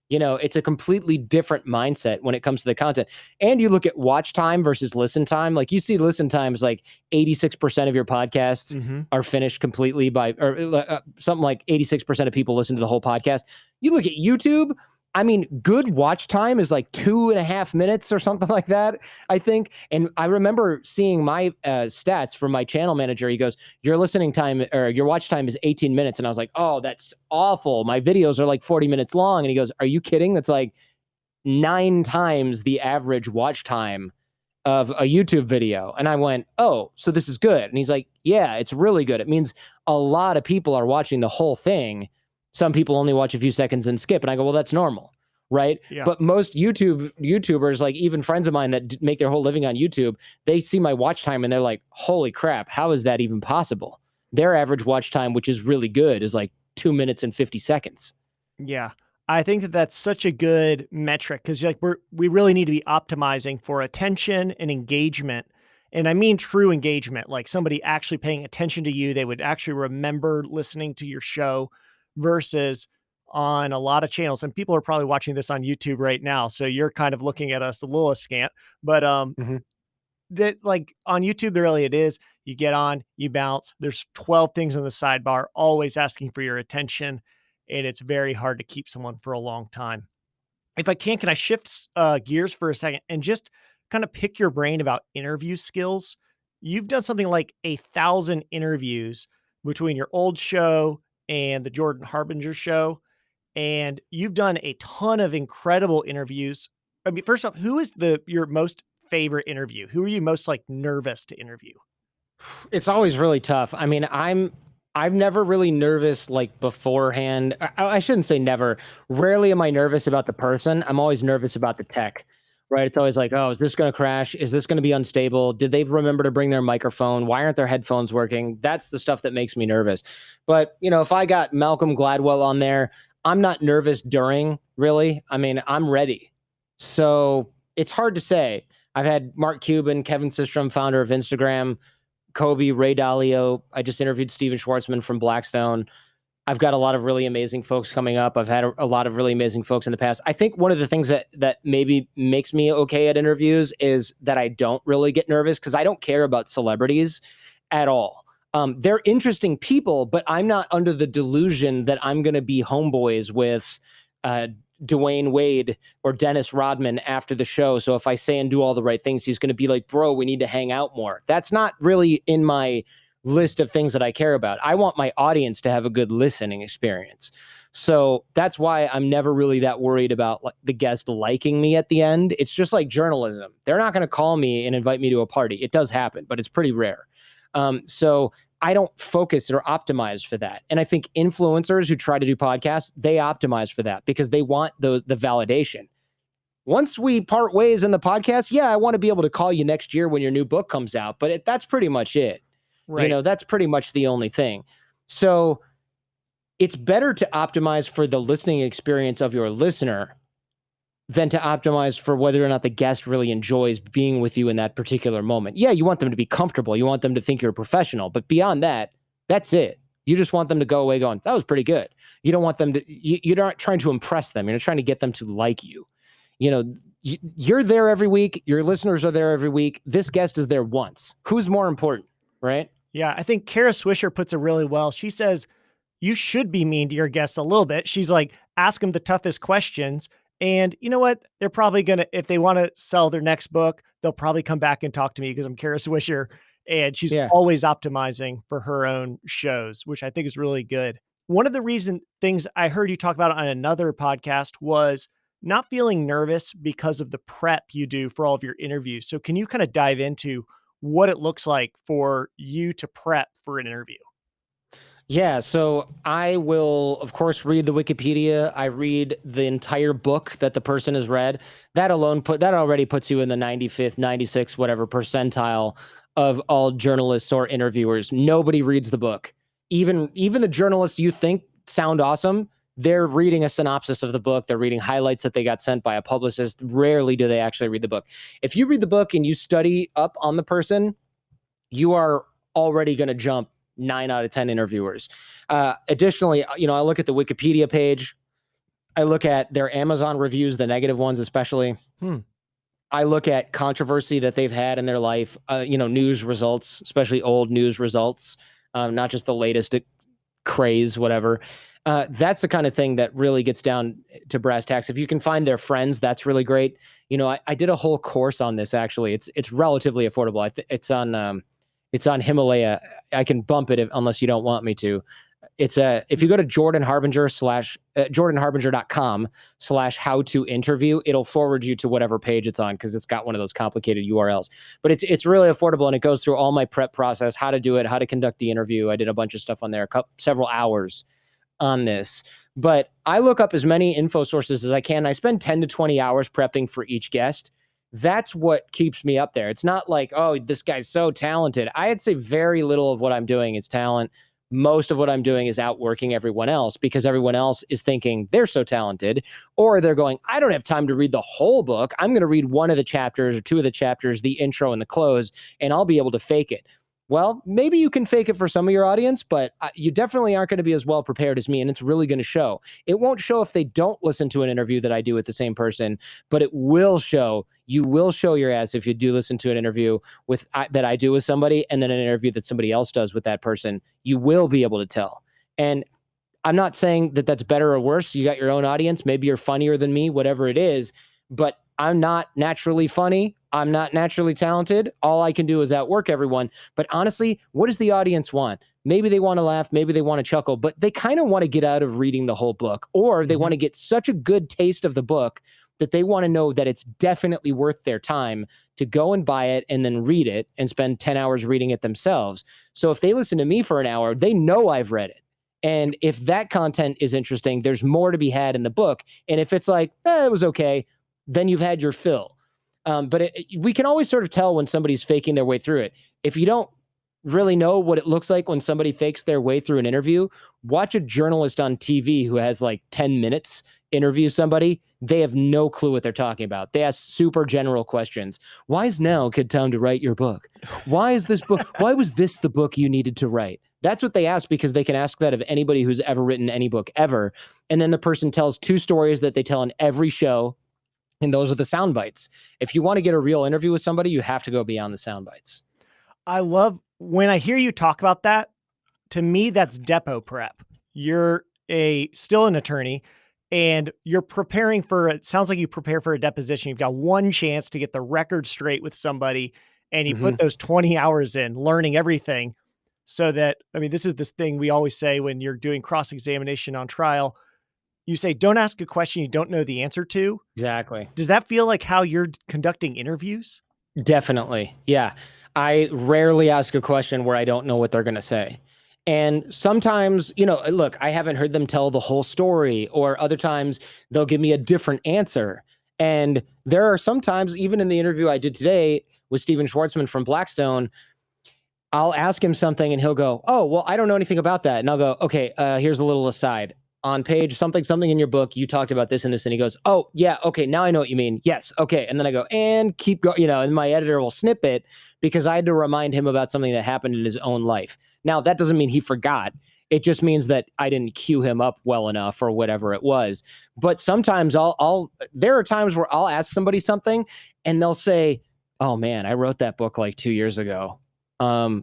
[SPEAKER 1] You know, it's a completely different mindset when it comes to the content. And you look at watch time versus listen time. Like you see listen times like 86% of your podcasts are finished completely by, or something like 86% of people listen to the whole podcast. You look at YouTube, I mean, good watch time is like 2.5 minutes or something like that, I think. And I remember seeing my stats from my channel manager. He goes, your listening time or your watch time is 18 minutes. And I was like, oh, that's awful. My videos are like 40 minutes long. And he goes, are you kidding? That's like 9 times the average watch time of a YouTube video. And I went, oh, so this is good. And he's like, yeah, it's really good. It means a lot of people are watching the whole thing. Some people only watch a few seconds and skip. And I go, well, that's normal, right?
[SPEAKER 2] Yeah.
[SPEAKER 1] But most YouTubers, like even friends of mine that make their whole living on YouTube, they see my watch time and they're like, holy crap, how is that even possible? Their average watch time, which is really good, is like 2 minutes and 50 seconds.
[SPEAKER 2] Yeah. I think that that's such a good metric because like we really need to be optimizing for attention and engagement. And I mean true engagement, like somebody actually paying attention to you. They would actually remember listening to your show versus on a lot of channels. And people are probably watching this on YouTube right now. So you're kind of looking at us a little askant, but that like on YouTube, really it is, you get on, you bounce. There's 12 things in the sidebar, always asking for your attention. And it's very hard to keep someone for a long time. If I can I shift gears for a second and just kind of pick your brain about interview skills? You've done something like 1,000 interviews between your old show and the Jordan Harbinger show. And you've done a ton of incredible interviews. I mean, first off, who is your most favorite interview? Who are you most like nervous to interview?
[SPEAKER 1] It's always really tough. I mean, I'm never really nervous like beforehand. I shouldn't say never. Rarely am I nervous about the person. I'm always nervous about the tech. Right? It's always like, oh, is this going to crash? Is this going to be unstable? Did they remember to bring their microphone? Why aren't their headphones working? That's the stuff that makes me nervous. But, if I got Malcolm Gladwell on there, I'm not nervous during, really. I mean, I'm ready. So it's hard to say. I've had Mark Cuban, Kevin Systrom, founder of Instagram, Kobe, Ray Dalio. I just interviewed Steven Schwartzman from Blackstone. I've got a lot of really amazing folks coming up. I've had a lot of really amazing folks in the past. I think one of the things that maybe makes me okay at interviews is that I don't really get nervous because I don't care about celebrities at all. They're interesting people, but I'm not under the delusion that I'm going to be homeboys with uh, Dwayne Wade or Dennis Rodman after the show. So if I say and do all the right things, he's going to be like, bro, we need to hang out more. That's not really in my list of things that I care about. I want my audience to have a good listening experience. So that's why I'm never really that worried about like the guest liking me at the end. It's just like journalism. They're not going to call me and invite me to a party. It does happen, but it's pretty rare. So I don't focus or optimize for that. And I think influencers who try to do podcasts, they optimize for that because they want the validation. Once we part ways in the podcast, yeah, I want to be able to call you next year when your new book comes out, but that's pretty much it.
[SPEAKER 2] Right.
[SPEAKER 1] That's pretty much the only thing. So it's better to optimize for the listening experience of your listener than to optimize for whether or not the guest really enjoys being with you in that particular moment. Yeah, you want them to be comfortable. You want them to think you're a professional. But beyond that, that's it. You just want them to go away going, that was pretty good. You don't want them to, you're not trying to impress them. You're not trying to get them to like you. You're there every week. Your listeners are there every week. This guest is there once. Who's more important, right?
[SPEAKER 2] Yeah, I think Kara Swisher puts it really well. She says, you should be mean to your guests a little bit. She's like, ask them the toughest questions. And you know what? They're probably going to, if they want to sell their next book, they'll probably come back and talk to me because I'm Kara Swisher. And she's
[SPEAKER 1] Yeah.
[SPEAKER 2] always optimizing for her own shows, which I think is really good. One of the things I heard you talk about on another podcast was not feeling nervous because of the prep you do for all of your interviews. So can you kind of dive into what it looks like for you to prep for an interview?
[SPEAKER 1] Yeah, so I will, of course, read the Wikipedia. I read the entire book that the person has read. That already puts you in the 95th, 96th, whatever percentile of all journalists or interviewers. Nobody reads the book. Even the journalists you think sound awesome, they're reading a synopsis of the book. They're reading highlights that they got sent by a publicist. Rarely do they actually read the book. If you read the book and you study up on the person, you are already going to jump 9 out of 10 interviewers. Additionally, I look at the Wikipedia page. I look at their Amazon reviews, the negative ones especially. I look at controversy that they've had in their life, news results, especially old news results, not just the latest craze, whatever. That's the kind of thing that really gets down to brass tacks. If you can find their friends, that's really great. I did a whole course on this, actually. It's relatively affordable. It's on Himalaya. I can bump it unless you don't want me to. If you go to jordanharbinger.com/how-to-interview, it'll forward you to whatever page it's on because it's got one of those complicated URLs. But it's really affordable and it goes through all my prep process, how to do it, how to conduct the interview. I did a bunch of stuff on there, several hours on this. But I look up as many info sources as I can. I spend 10 to 20 hours prepping for each guest. That's what keeps me up there. It's not like, oh, this guy's so talented. I'd say very little of what I'm doing is talent. Most of what I'm doing is outworking everyone else because everyone else is thinking they're so talented, or they're going, I don't have time to read the whole book. I'm going to read one of the chapters or two of the chapters, the intro and the close, and I'll be able to fake it. Well, maybe you can fake it for some of your audience, but you definitely aren't going to be as well prepared as me, and it's really going to show. It won't show if they don't listen to an interview that I do with the same person, but it will show. You will show your ass if you do listen to an interview that I do with somebody and then an interview that somebody else does with that person. You will be able to tell. And I'm not saying that that's better or worse. You got your own audience. Maybe you're funnier than me, whatever it is, but I'm not naturally funny. I'm not naturally talented. All I can do is outwork everyone. But honestly, what does the audience want? Maybe they want to laugh. Maybe they want to chuckle, but they kind of want to get out of reading the whole book, or they want to get such a good taste of the book that they want to know that it's definitely worth their time to go and buy it and then read it and spend 10 hours reading it themselves. So if they listen to me for an hour, they know I've read it. And if that content is interesting, there's more to be had in the book. And if it's like, it was okay, then you've had your fill. But we can always sort of tell when somebody's faking their way through it. If you don't really know what it looks like when somebody fakes their way through an interview, watch a journalist on TV who has like 10 minutes interview somebody. They have no clue what they're talking about. They ask super general questions. Why is now a good time to write your book? Why is this book? Why was this the book you needed to write? That's what they ask, because they can ask that of anybody who's ever written any book ever. And then the person tells 2 stories that they tell in every show. And those are the sound bites. If you want to get a real interview with somebody, you have to go beyond the sound bites.
[SPEAKER 2] I love when I hear you talk about that. To me, that's depot prep. You're still an attorney, and you're preparing for, it sounds like you prepare for a deposition. You've got one chance to get the record straight with somebody, and you put those 20 hours in learning everything so that, I mean, this is this thing we always say when you're doing cross-examination on trial. You say, don't ask a question you don't know the answer to.
[SPEAKER 1] Exactly.
[SPEAKER 2] Does that feel like how you're conducting interviews?
[SPEAKER 1] Definitely. Yeah. I rarely ask a question where I don't know what they're going to say. And sometimes, look, I haven't heard them tell the whole story, or other times they'll give me a different answer. And there are sometimes, even in the interview I did today with Steven Schwartzman from Blackstone, I'll ask him something and he'll go, oh, well, I don't know anything about that. And I'll go, okay, here's a little aside. On page something in your book, you talked about this and this. And he goes, oh, yeah, okay, now I know what you mean. Yes, okay. And then I go, and keep going, and my editor will snip it because I had to remind him about something that happened in his own life. Now, that doesn't mean he forgot. It just means that I didn't cue him up well enough or whatever it was. But sometimes there are times where I'll ask somebody something and they'll say, oh man, I wrote that book like 2 years ago.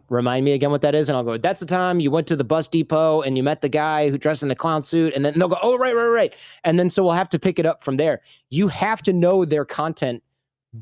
[SPEAKER 1] Remind me again what that is. And I'll go, that's the time you went to the bus depot and you met the guy who dressed in the clown suit. And then they'll go, oh, right. And then so we'll have to pick it up from there. You have to know their content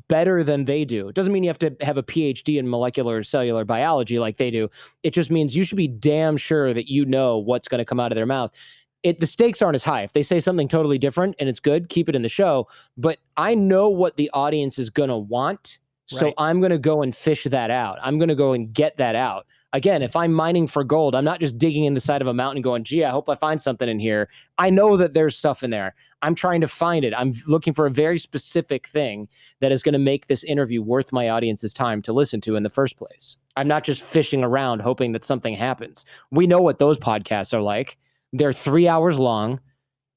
[SPEAKER 1] better than they do. It doesn't mean you have to have a PhD in molecular cellular biology like they do. It just means you should be damn sure that you know what's going to come out of their mouth. The stakes aren't as high. If they say something totally different and it's good, keep it in the show. But I know what the audience is going to want. So
[SPEAKER 2] Right.
[SPEAKER 1] I'm going to go and fish that out. I'm going to go and get that out. Again, if I'm mining for gold, I'm not just digging in the side of a mountain going, gee, I hope I find something in here. I know that there's stuff in there. I'm trying to find it. I'm looking for a very specific thing that is going to make this interview worth my audience's time to listen to in the first place. I'm not just fishing around hoping that something happens. We know what those podcasts are like. They're 3 hours long.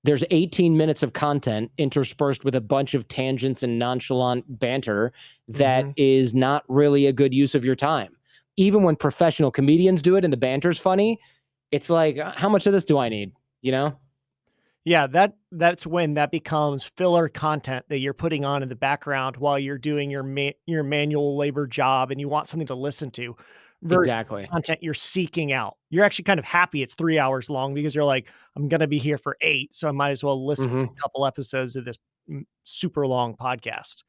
[SPEAKER 1] There's 18 minutes of content interspersed with a bunch of tangents and nonchalant banter that is not really a good use of your time. Even when professional comedians do it and the banter's funny, it's like, how much of this do I need?
[SPEAKER 2] Yeah, that's when that becomes filler content that you're putting on in the background while you're doing your manual labor job and you want something to listen to. Versus
[SPEAKER 1] Exactly.
[SPEAKER 2] content you're seeking out. You're actually kind of happy it's 3 hours long because you're like, I'm going to be here for 8, so I might as well listen to a couple episodes of this super long podcast.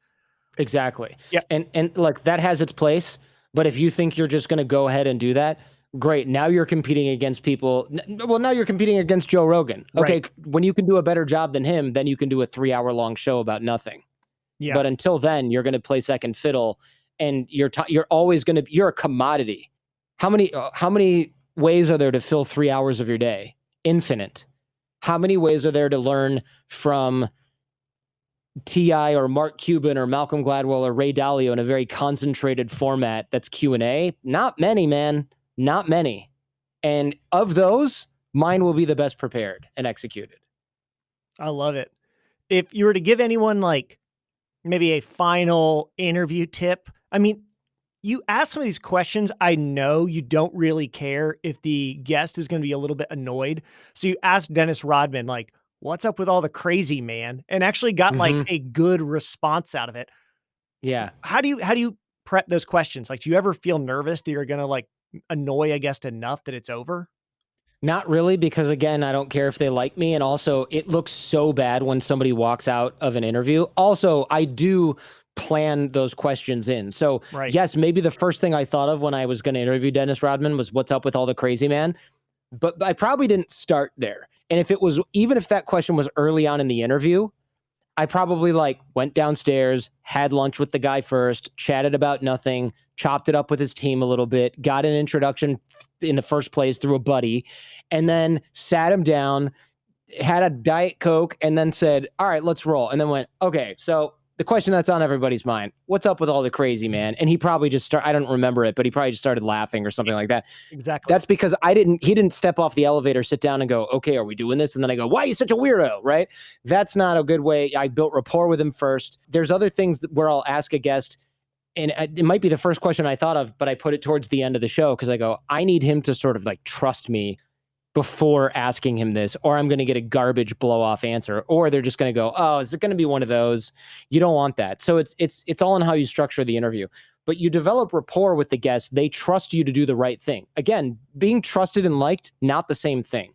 [SPEAKER 1] Exactly.
[SPEAKER 2] Yeah.
[SPEAKER 1] And like that has its place, but if you think you're just going to go ahead and do that, great. Now you're competing against people. Well, now you're competing against Joe Rogan. Okay,
[SPEAKER 2] Right.
[SPEAKER 1] when you can do a better job than him, then you can do a 3-hour-long show about nothing.
[SPEAKER 2] Yeah.
[SPEAKER 1] But until then, you're going to play second fiddle, and you're always going to, you're a commodity. How many ways are there to fill 3 hours of your day? Infinite. How many ways are there to learn from T.I. or Mark Cuban or Malcolm Gladwell or Ray Dalio in a very concentrated format that's Q&A? Not many, man. Not many. And of those, mine will be the best prepared and executed.
[SPEAKER 2] I love it. If you were to give anyone like maybe a final interview tip, I mean, you ask some of these questions. I know you don't really care if the guest is going to be a little bit annoyed. So you asked Dennis Rodman, like, what's up with all the crazy, man? And actually got like a good response out of it.
[SPEAKER 1] Yeah.
[SPEAKER 2] How do you prep those questions? Like, do you ever feel nervous that you're going to like annoy a guest enough that it's over?
[SPEAKER 1] Not really, because again, I don't care if they like me. And also, it looks so bad when somebody walks out of an interview. Also, I do plan those questions in. So
[SPEAKER 2] Right.
[SPEAKER 1] yes, maybe the first thing I thought of when I was going to interview Dennis Rodman was what's up with all the crazy, man. But I probably didn't start there. And even if that question was early on in the interview, I probably like went downstairs, had lunch with the guy first, chatted about nothing, chopped it up with his team a little bit, got an introduction in the first place through a buddy, and then sat him down, had a Diet Coke, and then said, all right, let's roll. And then went, okay, so the question that's on everybody's mind, what's up with all the crazy, man? And he probably just I don't remember it, but he probably just started laughing or something like that.
[SPEAKER 2] Exactly.
[SPEAKER 1] That's because he didn't step off the elevator, sit down and go, okay, are we doing this? And then I go, why are you such a weirdo? Right? That's not a good way. I built rapport with him first. There's other things where I'll ask a guest, and it might be the first question I thought of, but I put it towards the end of the show because I go, I need him to sort of like trust me before asking him this, or I'm going to get a garbage blow off answer, or they're just going to go, oh, is it going to be one of those? You don't want that. So it's all in how you structure the interview, but you develop rapport with the guests. They trust you to do the right thing. Again, being trusted and liked, not the same thing.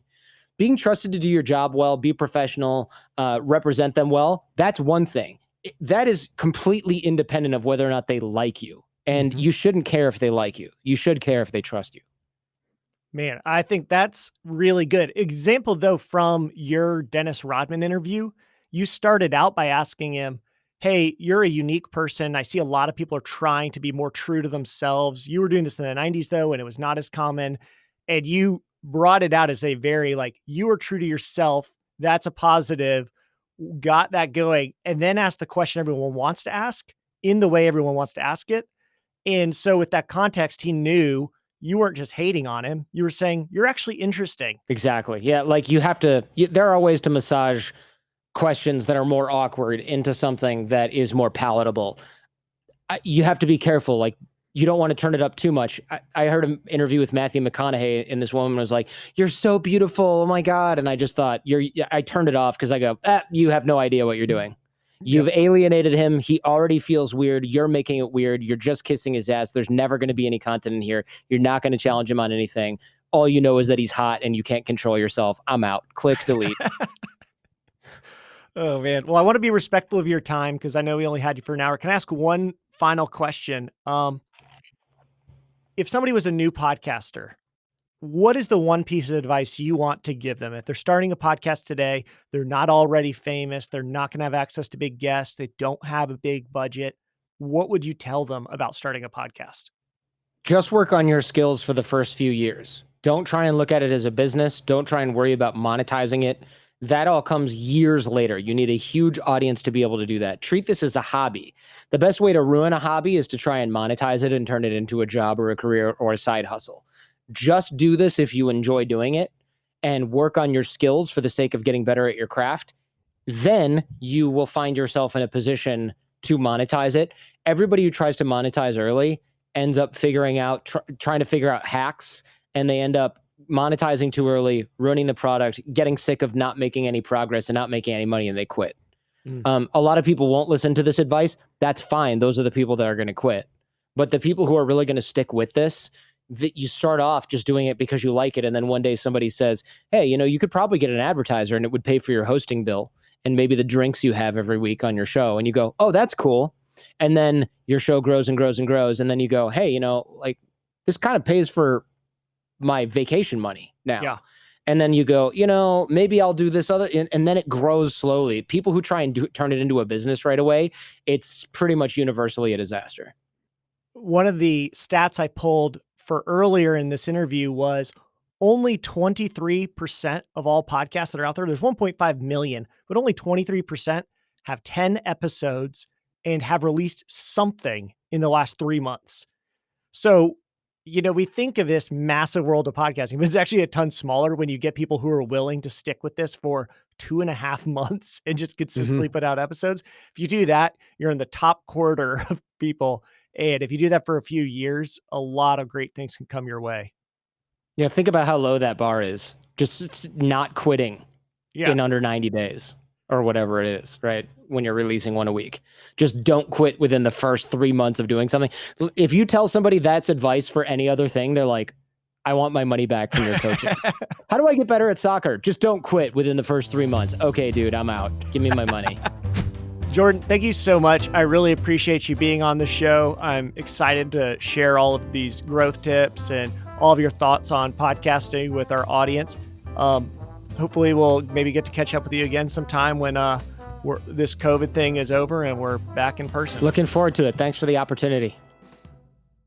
[SPEAKER 1] Being trusted to do your job well, be professional, represent them well. That's one thing. That is completely independent of whether or not they like you. And you shouldn't care if they like you. You should care if they trust you.
[SPEAKER 2] Man, I think that's really good. Example, though, from your Dennis Rodman interview, you started out by asking him, hey, you're a unique person. I see a lot of people are trying to be more true to themselves. You were doing this in the 90s, though, and it was not as common. And you brought it out as a very, like, you were true to yourself. That's a positive. Got that going. And then asked the question everyone wants to ask in the way everyone wants to ask it. And so with that context, he knew you weren't just hating on him. You were saying, you're actually interesting.
[SPEAKER 1] Exactly. Yeah. Like there are ways to massage questions that are more awkward into something that is more palatable. You have to be careful. Like, you don't want to turn it up too much. I heard an interview with Matthew McConaughey, and this woman was like, you're so beautiful. Oh my God. And I just thought I turned it off because I go, you have no idea what you're doing. You've alienated him. He already feels weird. You're making it weird. You're just kissing his ass. There's never going to be any content in here. You're not going to challenge him on anything. All you know is that he's hot and you can't control yourself. I'm out. Click delete.
[SPEAKER 2] Oh, man. Well, I want to be respectful of your time because I know we only had you for an hour. Can I ask one final question? If somebody was a new podcaster, what is the one piece of advice you want to give them? If they're starting a podcast today, they're not already famous, they're not going to have access to big guests, they don't have a big budget. What would you tell them about starting a podcast?
[SPEAKER 1] Just work on your skills for the first few years. Don't try and look at it as a business. Don't try and worry about monetizing it. That all comes years later. You need a huge audience to be able to do that. Treat this as a hobby. The best way to ruin a hobby is to try and monetize it and turn it into a job or a career or a side hustle. Just do this if you enjoy doing it and work on your skills for the sake of getting better at your craft. Then you will find yourself in a position to monetize it. Everybody who tries to monetize early ends up trying to figure out hacks, and they end up monetizing too early, ruining the product, getting sick of not making any progress and not making any money, and they quit. A lot of people won't listen to this advice. That's fine. Those are the people that are going to quit. But the people who are really going to stick with this, that you start off just doing it because you like it. And then one day somebody says, hey, you could probably get an advertiser and it would pay for your hosting bill and maybe the drinks you have every week on your show. And you go, oh, that's cool. And then your show grows and grows and grows. And then you go, hey, like this kind of pays for my vacation money now.
[SPEAKER 2] Yeah.
[SPEAKER 1] And then you go, maybe I'll do this other, and then it grows slowly. People who try and turn it into a business right away, it's pretty much universally a disaster.
[SPEAKER 2] One of the stats I pulled for earlier in this interview was only 23% of all podcasts that are out there. There's 1.5 million, but only 23% have 10 episodes and have released something in the last 3 months. So, we think of this massive world of podcasting, but it's actually a ton smaller when you get people who are willing to stick with this for 2.5 months and just consistently put out episodes. If you do that, you're in the top quarter of people. And if you do that for a few years, a lot of great things can come your way.
[SPEAKER 1] Yeah, think about how low that bar is. Just not quitting in under 90 days or whatever it is, right? When you're releasing one a week. Just don't quit within the first 3 months of doing something. If you tell somebody that's advice for any other thing, they're like, I want my money back from your coaching. How do I get better at soccer? Just don't quit within the first 3 months. Okay, dude, I'm out. Give me my money.
[SPEAKER 2] Jordan, thank you so much. I really appreciate you being on the show. I'm excited to share all of these growth tips and all of your thoughts on podcasting with our audience. Hopefully we'll maybe get to catch up with you again sometime when this COVID thing is over and we're back in person.
[SPEAKER 1] Looking forward to it. Thanks for the opportunity.